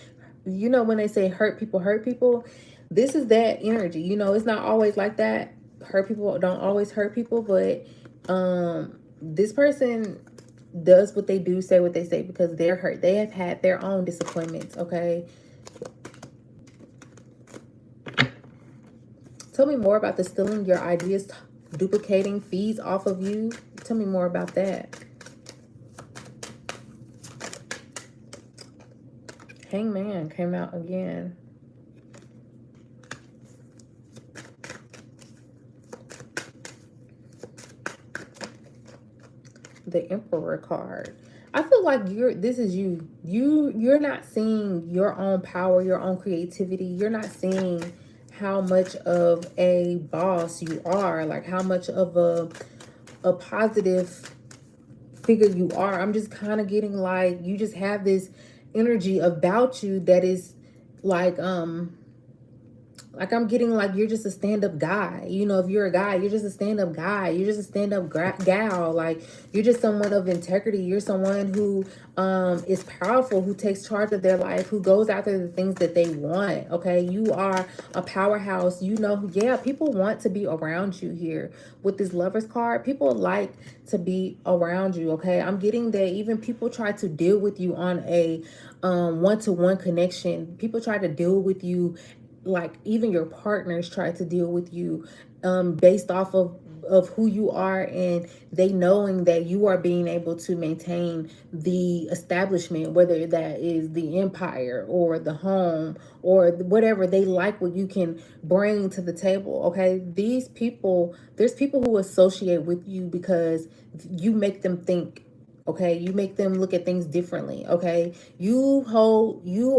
you know, when they say hurt people, this is that energy. You know, it's not always like that. Hurt people don't always hurt people, but this person does what they do, say what they say, because they're hurt. They have had their own disappointments. Okay, tell me more about the stealing your ideas, duplicating fees off of you. Tell me more about that. Hangman came out again. The Emperor card. I feel like this is you're not seeing your own power, your own creativity. You're not seeing how much of a boss you are, like how much of a positive figure you are. I'm just kind of getting like you just have this energy about you that is like like I'm getting like you're just a stand-up guy. You know, if you're a guy, you're just a stand-up guy. You're just a stand-up gal. Like you're just someone of integrity. You're someone who is powerful, who takes charge of their life, who goes after the things that they want. Okay, you are a powerhouse. You know, yeah, people want to be around you here with this Lovers card. People like to be around you. Okay, I'm getting that even people try to deal with you on a one-to-one connection. People try to deal with you, like even your partners try to deal with you based off of who you are, and they knowing that you are being able to maintain the establishment, whether that is the empire or the home or whatever. They like what you can bring to the table. Okay, these people, there's people who associate with you because you make them think. Okay, you make them look at things differently. Okay, you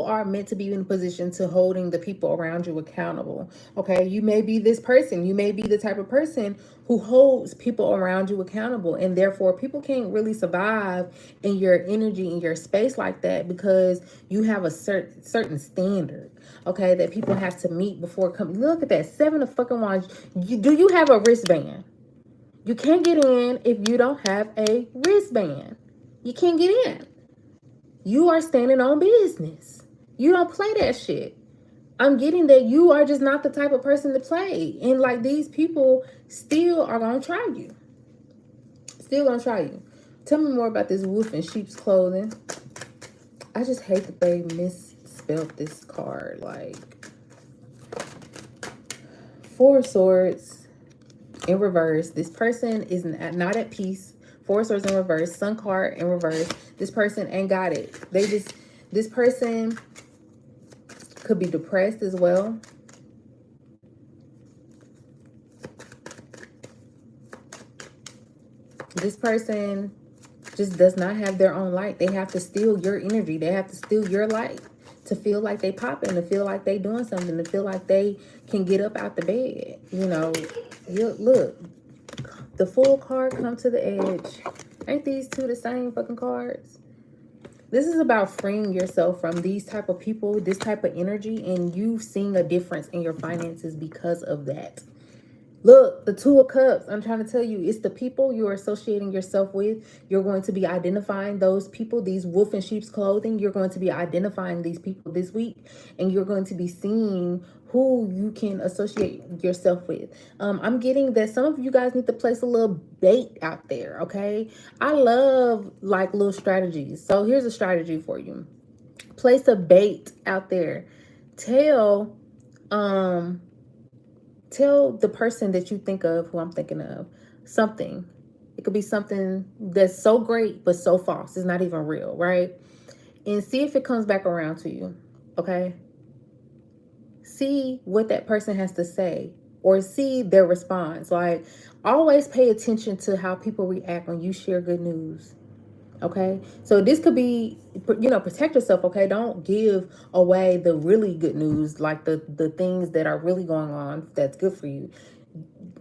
are meant to be in a position to holding the people around you accountable. Okay, you may be this person, you may be the type of person who holds people around you accountable, and therefore people can't really survive in your energy, in your space like that, because you have a certain standard, okay, that people have to meet before coming. Look at that, 7 of fucking wands. Do you have a wristband? You can't get in if you don't have a wristband. You can't get in. You are standing on business. You don't play that shit. I'm getting that you are just not the type of person to play. And like these people still are going to try you. Still going to try you. Tell me more about this wolf in sheep's clothing. I just hate that they misspelled this card. Like, 4 of Swords in reverse. This person is not at peace. 4 of Swords in reverse. Sun card in reverse. This person ain't got it. This person could be depressed as well. This person just does not have their own light. They have to steal your energy. They have to steal your light to feel like they popping, to feel like they doing something, to feel like they can get up out the bed. You know, look, the Fool card come to the edge. Ain't these two the same fucking cards? This is about freeing yourself from these type of people, this type of energy, and you seeing a difference in your finances because of that. Look, the 2 of Cups. I'm trying to tell you, it's the people you're associating yourself with. You're going to be identifying those people, these wolf in sheep's clothing. You're going to be identifying these people this week, and you're going to be seeing who you can associate yourself with. I'm getting that some of you guys need to place a little bait out there, okay? I love like little strategies. So here's a strategy for you. Place a bait out there. Tell the person that you think of, who I'm thinking of, something. It could be something that's so great but so false. It's not even real, right? And see if it comes back around to you, okay? See what that person has to say, or see their response. Like, always pay attention to how people react when you share good news. Okay, so this could be, you know, protect yourself. Okay, don't give away the really good news, like the things that are really going on that's good for you.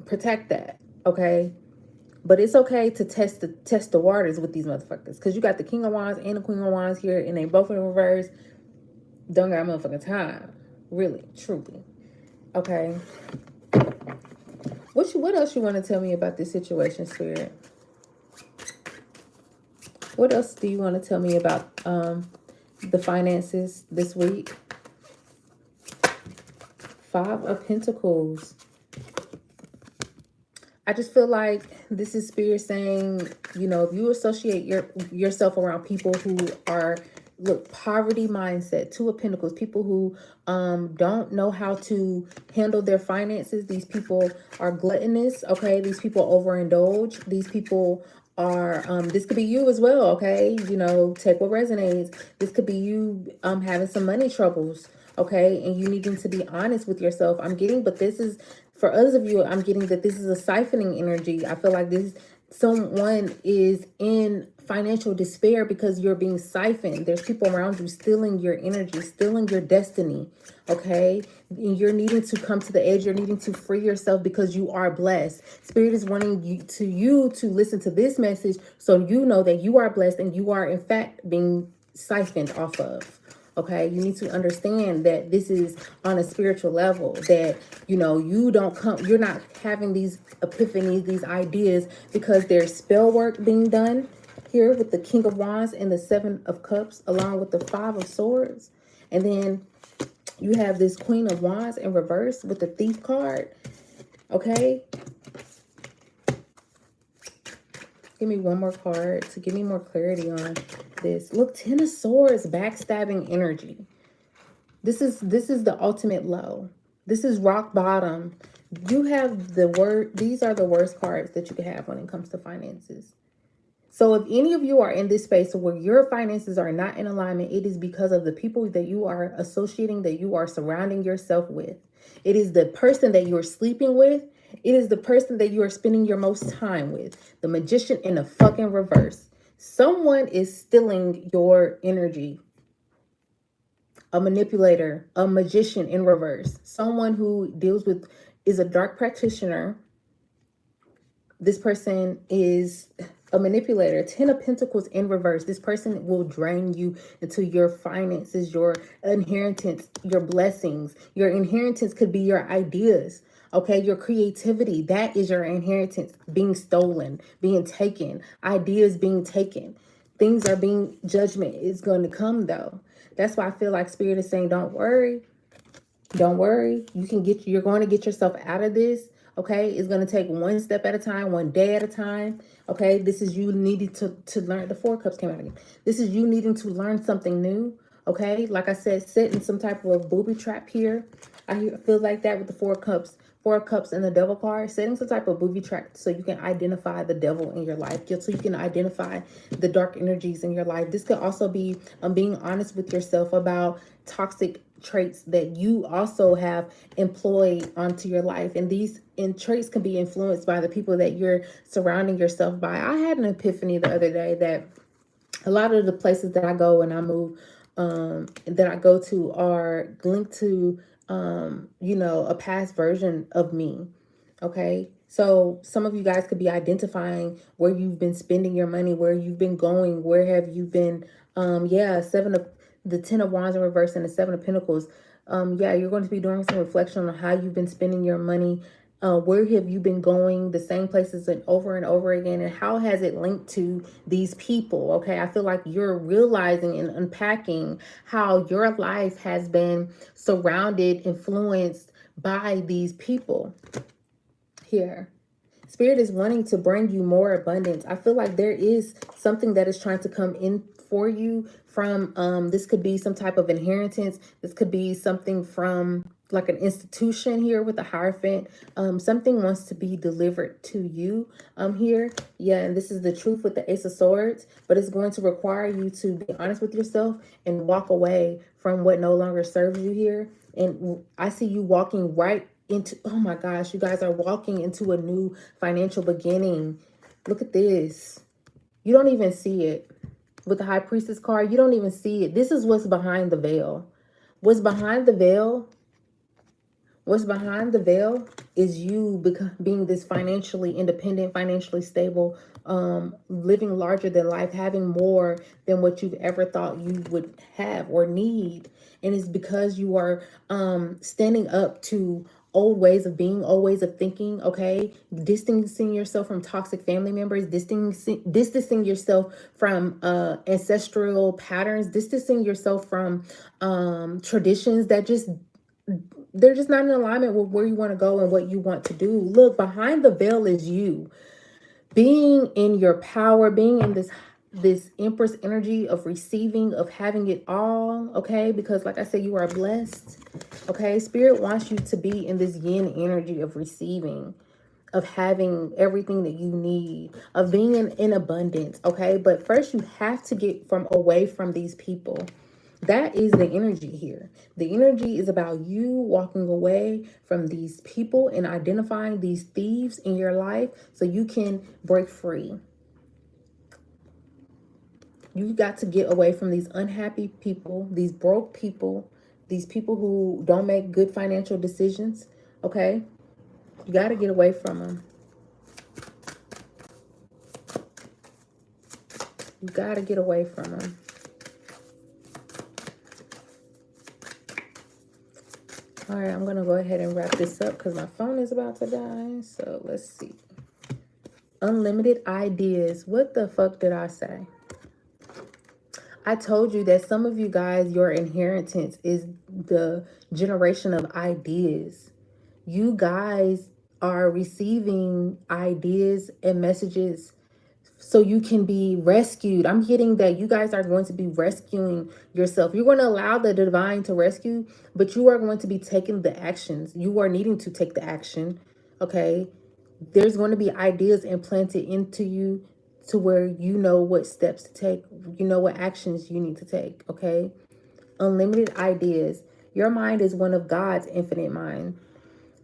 Protect that. Okay, but it's okay to test the waters with these motherfuckers, because you got the King of Wands and the Queen of Wands here, and they both in reverse. Don't got motherfucking time, really, truly. Okay, what else you want to tell me about this situation, Spirit? What else do you want to tell me about the finances this week? 5 of Pentacles. I just feel like this is Spirit saying, you know, if you associate yourself around people who are, look, poverty mindset, 2 of Pentacles, people who don't know how to handle their finances. These people are gluttonous, okay? These people overindulge. These people are, this could be you as well, okay? You know, take what resonates. This could be you having some money troubles, okay? And you needing to be honest with yourself. I'm getting, but this is, for others of you, I'm getting that this is a siphoning energy. I feel like this, someone is in financial despair because you're being siphoned. There's people around you stealing your energy, stealing your destiny, okay? And you're needing to come to the edge. You're needing to free yourself because you are blessed. Spirit is wanting you to listen to this message so you know that you are blessed and you are in fact being siphoned off of. Okay, you need to understand that this is on a spiritual level, that, you know, you're not having these epiphanies, these ideas, because there's spell work being done here with the King of Wands and the Seven of Cups, along with the Five of Swords. And then you have this Queen of Wands in reverse with the Thief card. Okay. Give me one more card to give me more clarity on this. Look, Ten of Swords, backstabbing energy. This is the ultimate low. This is rock bottom. You have these are the worst cards that you can have when it comes to finances. So if any of you are in this space where your finances are not in alignment, it is because of the people that you are associating, that you are surrounding yourself with. It is the person that you're sleeping with. It is the person that you are spending your most time with. The Magician in the fucking reverse. Someone is stealing your energy. A manipulator, a magician in reverse. Someone who is a dark practitioner. This person is a manipulator. Ten of Pentacles in reverse. This person will drain you into your finances, your inheritance, your blessings. Your inheritance could be your ideas. Okay, your creativity. That is your inheritance being stolen, being taken, ideas being taken. Things are being, judgment is going to come though. That's why I feel like Spirit is saying, don't worry. Don't worry. You're going to get yourself out of this. Okay, it's going to take one step at a time, one day at a time. Okay, this is you needing to learn. The Four of Cups came out again. This is you needing to learn something new. Okay, like I said, sit in some type of booby trap here. I feel like that with the Four of Cups and the Devil card, setting some type of booby trap so you can identify the devil in your life, so you can identify the dark energies in your life. This could also be being honest with yourself about toxic traits that you also have employed onto your life, and these traits can be influenced by the people that you're surrounding yourself by. I had an epiphany the other day that a lot of the places that I go and I move, that I go to, are linked to you know, a past version of me. Okay, so some of you guys could be identifying where you've been spending your money, where you've been going, where have you been. Yeah, the Ten of Wands in reverse and the Seven of Pentacles. Yeah, you're going to be doing some reflection on how you've been spending your money. Where have you been going the same places and over again, and how has it linked to these people? Okay, I feel like you're realizing and unpacking how your life has been surrounded, influenced by these people here. Spirit is wanting to bring you more abundance. I feel like there is something that is trying to come in for you from, this could be some type of inheritance. This could be something from like an institution here with a Hierophant. Something wants to be delivered to you here. Yeah, and this is the truth with the Ace of Swords, but it's going to require you to be honest with yourself and walk away from what no longer serves you here. And I see you walking right into, oh my gosh, you guys are walking into a new financial beginning. Look at this. You don't even see it. With the High Priestess card, you don't even see it. This is what's behind the veil. What's behind the veil? What's behind the veil is you being this financially independent, financially stable, living larger than life, having more than what you've ever thought you would have or need. And it's because you are standing up to old ways of being, old ways of thinking, okay? Distancing yourself from toxic family members, distancing yourself from ancestral patterns, distancing yourself from traditions that they're just not in alignment with where you want to go and what you want to do. Look, behind the veil is you being in your power, being in this Empress energy of receiving, of having it all, okay? Because like I said, you are blessed, okay? Spirit wants you to be in this yin energy of receiving, of having everything that you need, of being in abundance, okay? But first you have to get from away from these people. That is the energy here. The energy is about you walking away from these people and identifying these thieves in your life so you can break free. You got to get away from these unhappy people, these broke people, these people who don't make good financial decisions, okay? You got to get away from them. You got to get away from them. All right, I'm going to go ahead and wrap this up because my phone is about to die. So let's see. Unlimited ideas. What the fuck did I say? I told you that some of you guys, your inheritance is the generation of ideas. You guys are receiving ideas and messages so you can be rescued. I'm getting that you guys are going to be rescuing yourself. You're going to allow the divine to rescue, but you are going to be taking the actions. You are needing to take the action, okay? There's going to be ideas implanted into you to where you know what steps to take. You know what actions you need to take, okay? Unlimited ideas. Your mind is one of God's infinite mind.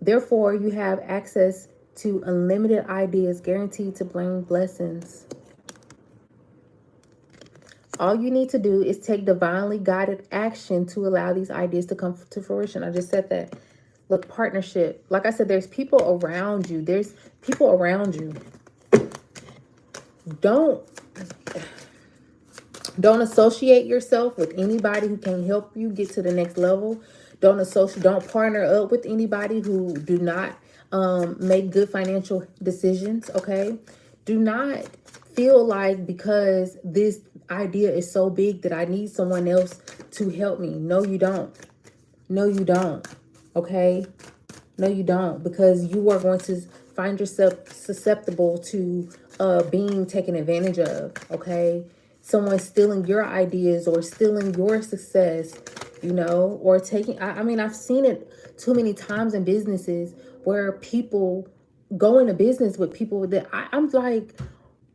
Therefore, you have access to unlimited ideas guaranteed to bring blessings. All you need to do is take divinely guided action to allow these ideas to come to fruition. I just said that. Look, partnership. Like I said, there's people around you. There's people around you. Don't associate yourself with anybody who can help you get to the next level. Don't partner up with anybody who do not make good financial decisions, okay? Do not feel like because this idea is so big that I need someone else to help me. No, you don't. No, you don't. Okay? No, you don't. Because you are going to find yourself susceptible to being taken advantage of, okay? Someone stealing your ideas or stealing your success, you know, or taking, I mean, I've seen it too many times in businesses where people go into business with people that I'm like,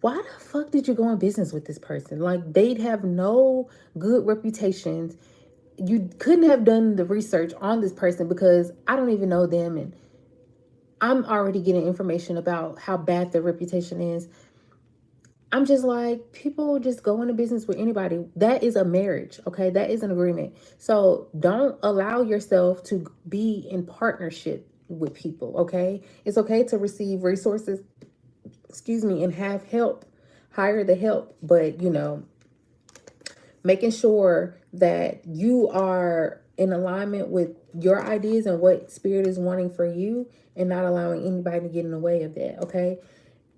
why the fuck did you go in business with this person? Like, they'd have no good reputations. You couldn't have done the research on this person because I don't even know them. And I'm already getting information about how bad their reputation is. I'm just like, people just go into business with anybody. That is a marriage, okay? That is an agreement. So don't allow yourself to be in partnership with people, okay? It's okay to receive resources, and have help, hire the help. But, you know, making sure that you are in alignment with your ideas and what Spirit is wanting for you and not allowing anybody to get in the way of that, okay?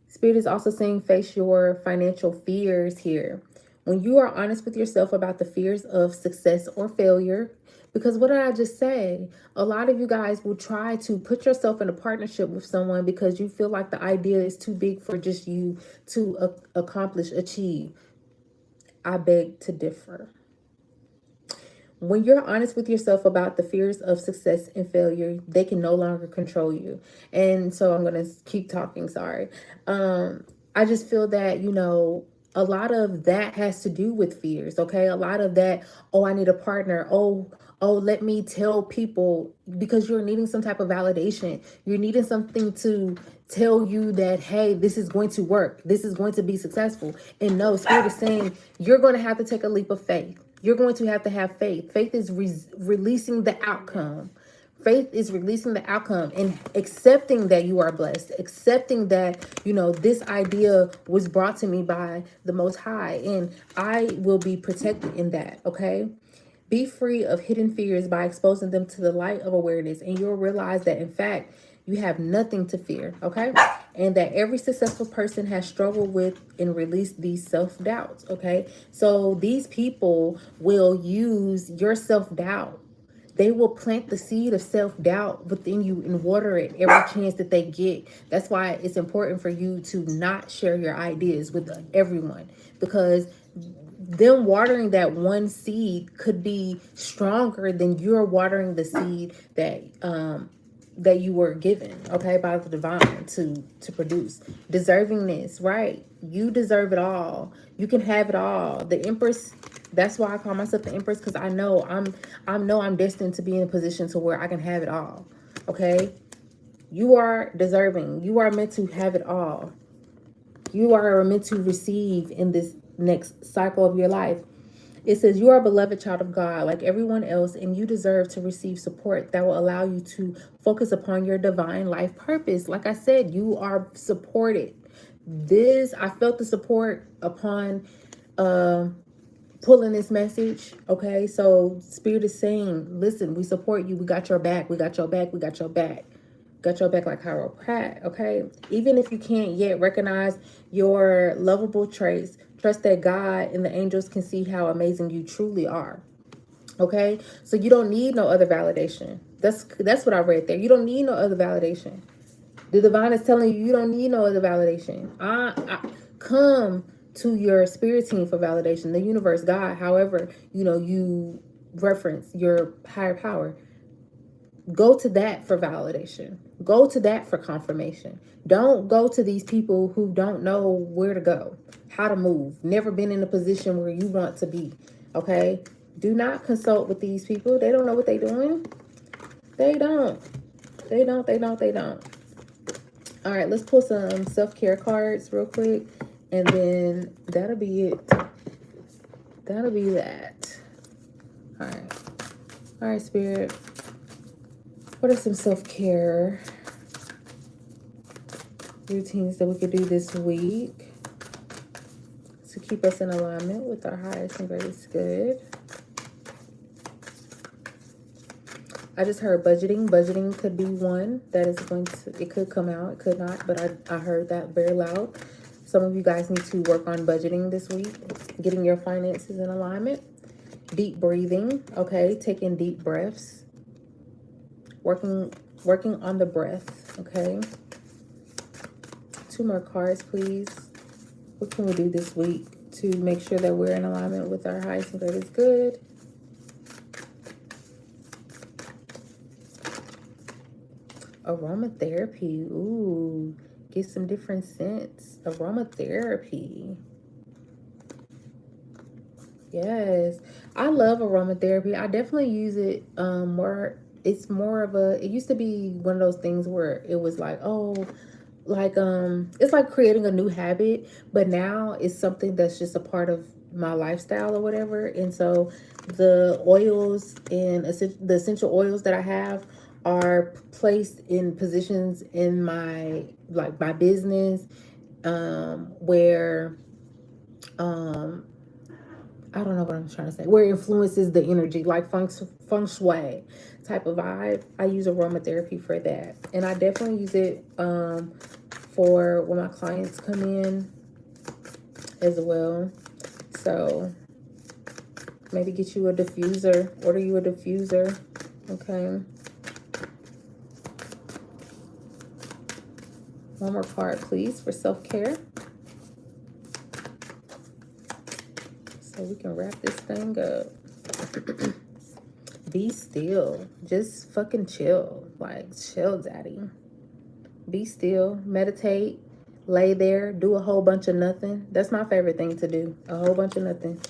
Spirit is also saying face your financial fears here. When you are honest with yourself about the fears of success or failure, because what did I just say? A lot of you guys will try to put yourself in a partnership with someone because you feel like the idea is too big for just you to achieve. I beg to differ. When you're honest with yourself about the fears of success and failure, they can no longer control you. And so I'm going to keep talking. Sorry. I just feel that, you know, a lot of that has to do with fears. Okay. A lot of that. Oh, I need a partner. Oh, let me tell people, because you're needing some type of validation. You're needing something to tell you that, hey, this is going to work. This is going to be successful. And no, Spirit is saying you're going to have to take a leap of faith. You're going to have faith. Faith is releasing the outcome. Faith is releasing the outcome and accepting that you are blessed, accepting that, you know, this idea was brought to me by the Most High and I will be protected in that, okay? Be free of hidden fears by exposing them to the light of awareness, and you'll realize that, in fact, you have nothing to fear, okay? And that every successful person has struggled with and released these self-doubts, okay? So these people will use your self-doubt. They will plant the seed of self-doubt within you and water it every chance that they get. That's why it's important for you to not share your ideas with everyone, because them watering that one seed could be stronger than you're watering the seed that that you were given, okay, by the divine to produce. Deservingness, right? You deserve it all. You can have it all. The Empress, that's why I call myself the Empress, because I know I'm destined to be in a position to where I can have it all. Okay? You are deserving. You are meant to have it all. You are meant to receive in this next cycle of your life. It says, you are a beloved child of God like everyone else, and you deserve to receive support that will allow you to focus upon your divine life purpose. Like I said, you are supported. I felt the support upon pulling this message. Okay, so Spirit is saying, listen, we support you. We got your back. We got your back. We got your back. Got your back like Harold Pratt, okay? Even if you can't yet recognize your lovable traits, trust that God and the angels can see how amazing you truly are, okay? So you don't need no other validation. That's what I read there. You don't need no other validation. The divine is telling you you don't need no other validation. I come to your spirit team for validation, the universe, God, however, you reference your higher power. Go to that for validation. Go to that for confirmation. Don't go to these people who don't know where to go, how to move, never been in a position where you want to be. Okay? Do not consult with these people. They don't know what they're doing. They don't. They don't. They don't. They don't. All right, let's pull some self-care cards real quick. And then that'll be it. That'll be that. All right. All right, Spirit. What are some self-care routines that we could do this week to keep us in alignment with our highest and greatest good? I just heard budgeting. Budgeting could be one that is going to, it could come out, it could not, but I heard that very loud. Some of you guys need to work on budgeting this week, getting your finances in alignment. Deep breathing, okay? Taking deep breaths. Working on the breath, okay? 2 more cards, please. What can we do this week to make sure that we're in alignment with our highest and greatest good? Aromatherapy. Ooh, get some different scents. Aromatherapy. Yes, I love aromatherapy. I definitely use it more. It's more of a, it used to be one of those things where it was like, oh, like it's like creating a new habit, but now it's something that's just a part of my lifestyle or whatever. And so the oils and the essential oils that I have are placed in positions in my business where I don't know what I'm trying to say. Where it influences the energy, like feng shui type of vibe. I use aromatherapy for that. And I definitely use it for when my clients come in as well. So maybe get you a diffuser. Order you a diffuser. Okay. One more card, please, for self-care. So we can wrap this thing up. Be still. Just fucking chill. Like, chill, daddy. Be still. Meditate. Lay there. Do a whole bunch of nothing. That's my favorite thing to do. A whole bunch of nothing.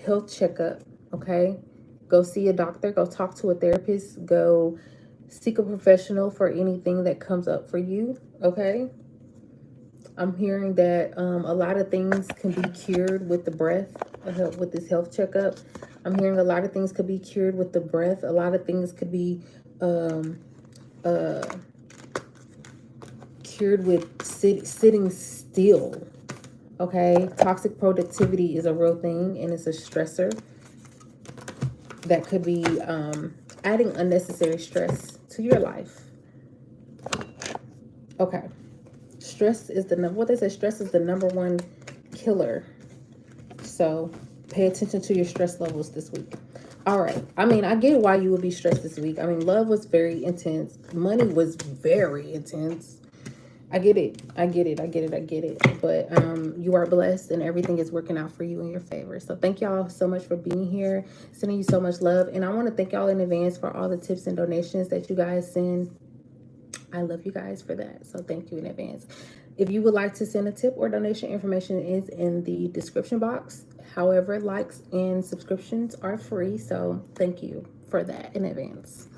Health checkup. Okay? Go see a doctor. Go talk to a therapist. Go seek a professional for anything that comes up for you. Okay? I'm hearing that a lot of things can be cured with the breath, with this health checkup. I'm hearing a lot of things could be cured with the breath. A lot of things could be cured with sitting still. Okay, toxic productivity is a real thing, and it's a stressor that could be adding unnecessary stress to your life. Okay. Stress is what they say, stress is the #1 killer. So pay attention to your stress levels this week. All right. I mean, I get why you would be stressed this week. I mean, love was very intense. Money was very intense. I get it. I get it. I get it. I get it. But you are blessed and everything is working out for you in your favor. So thank y'all so much for being here. Sending you so much love. And I want to thank y'all in advance for all the tips and donations that you guys send. I love you guys for that. So thank you in advance. If you would like to send a tip or donation, information is in the description box. However, likes and subscriptions are free. So thank you for that in advance.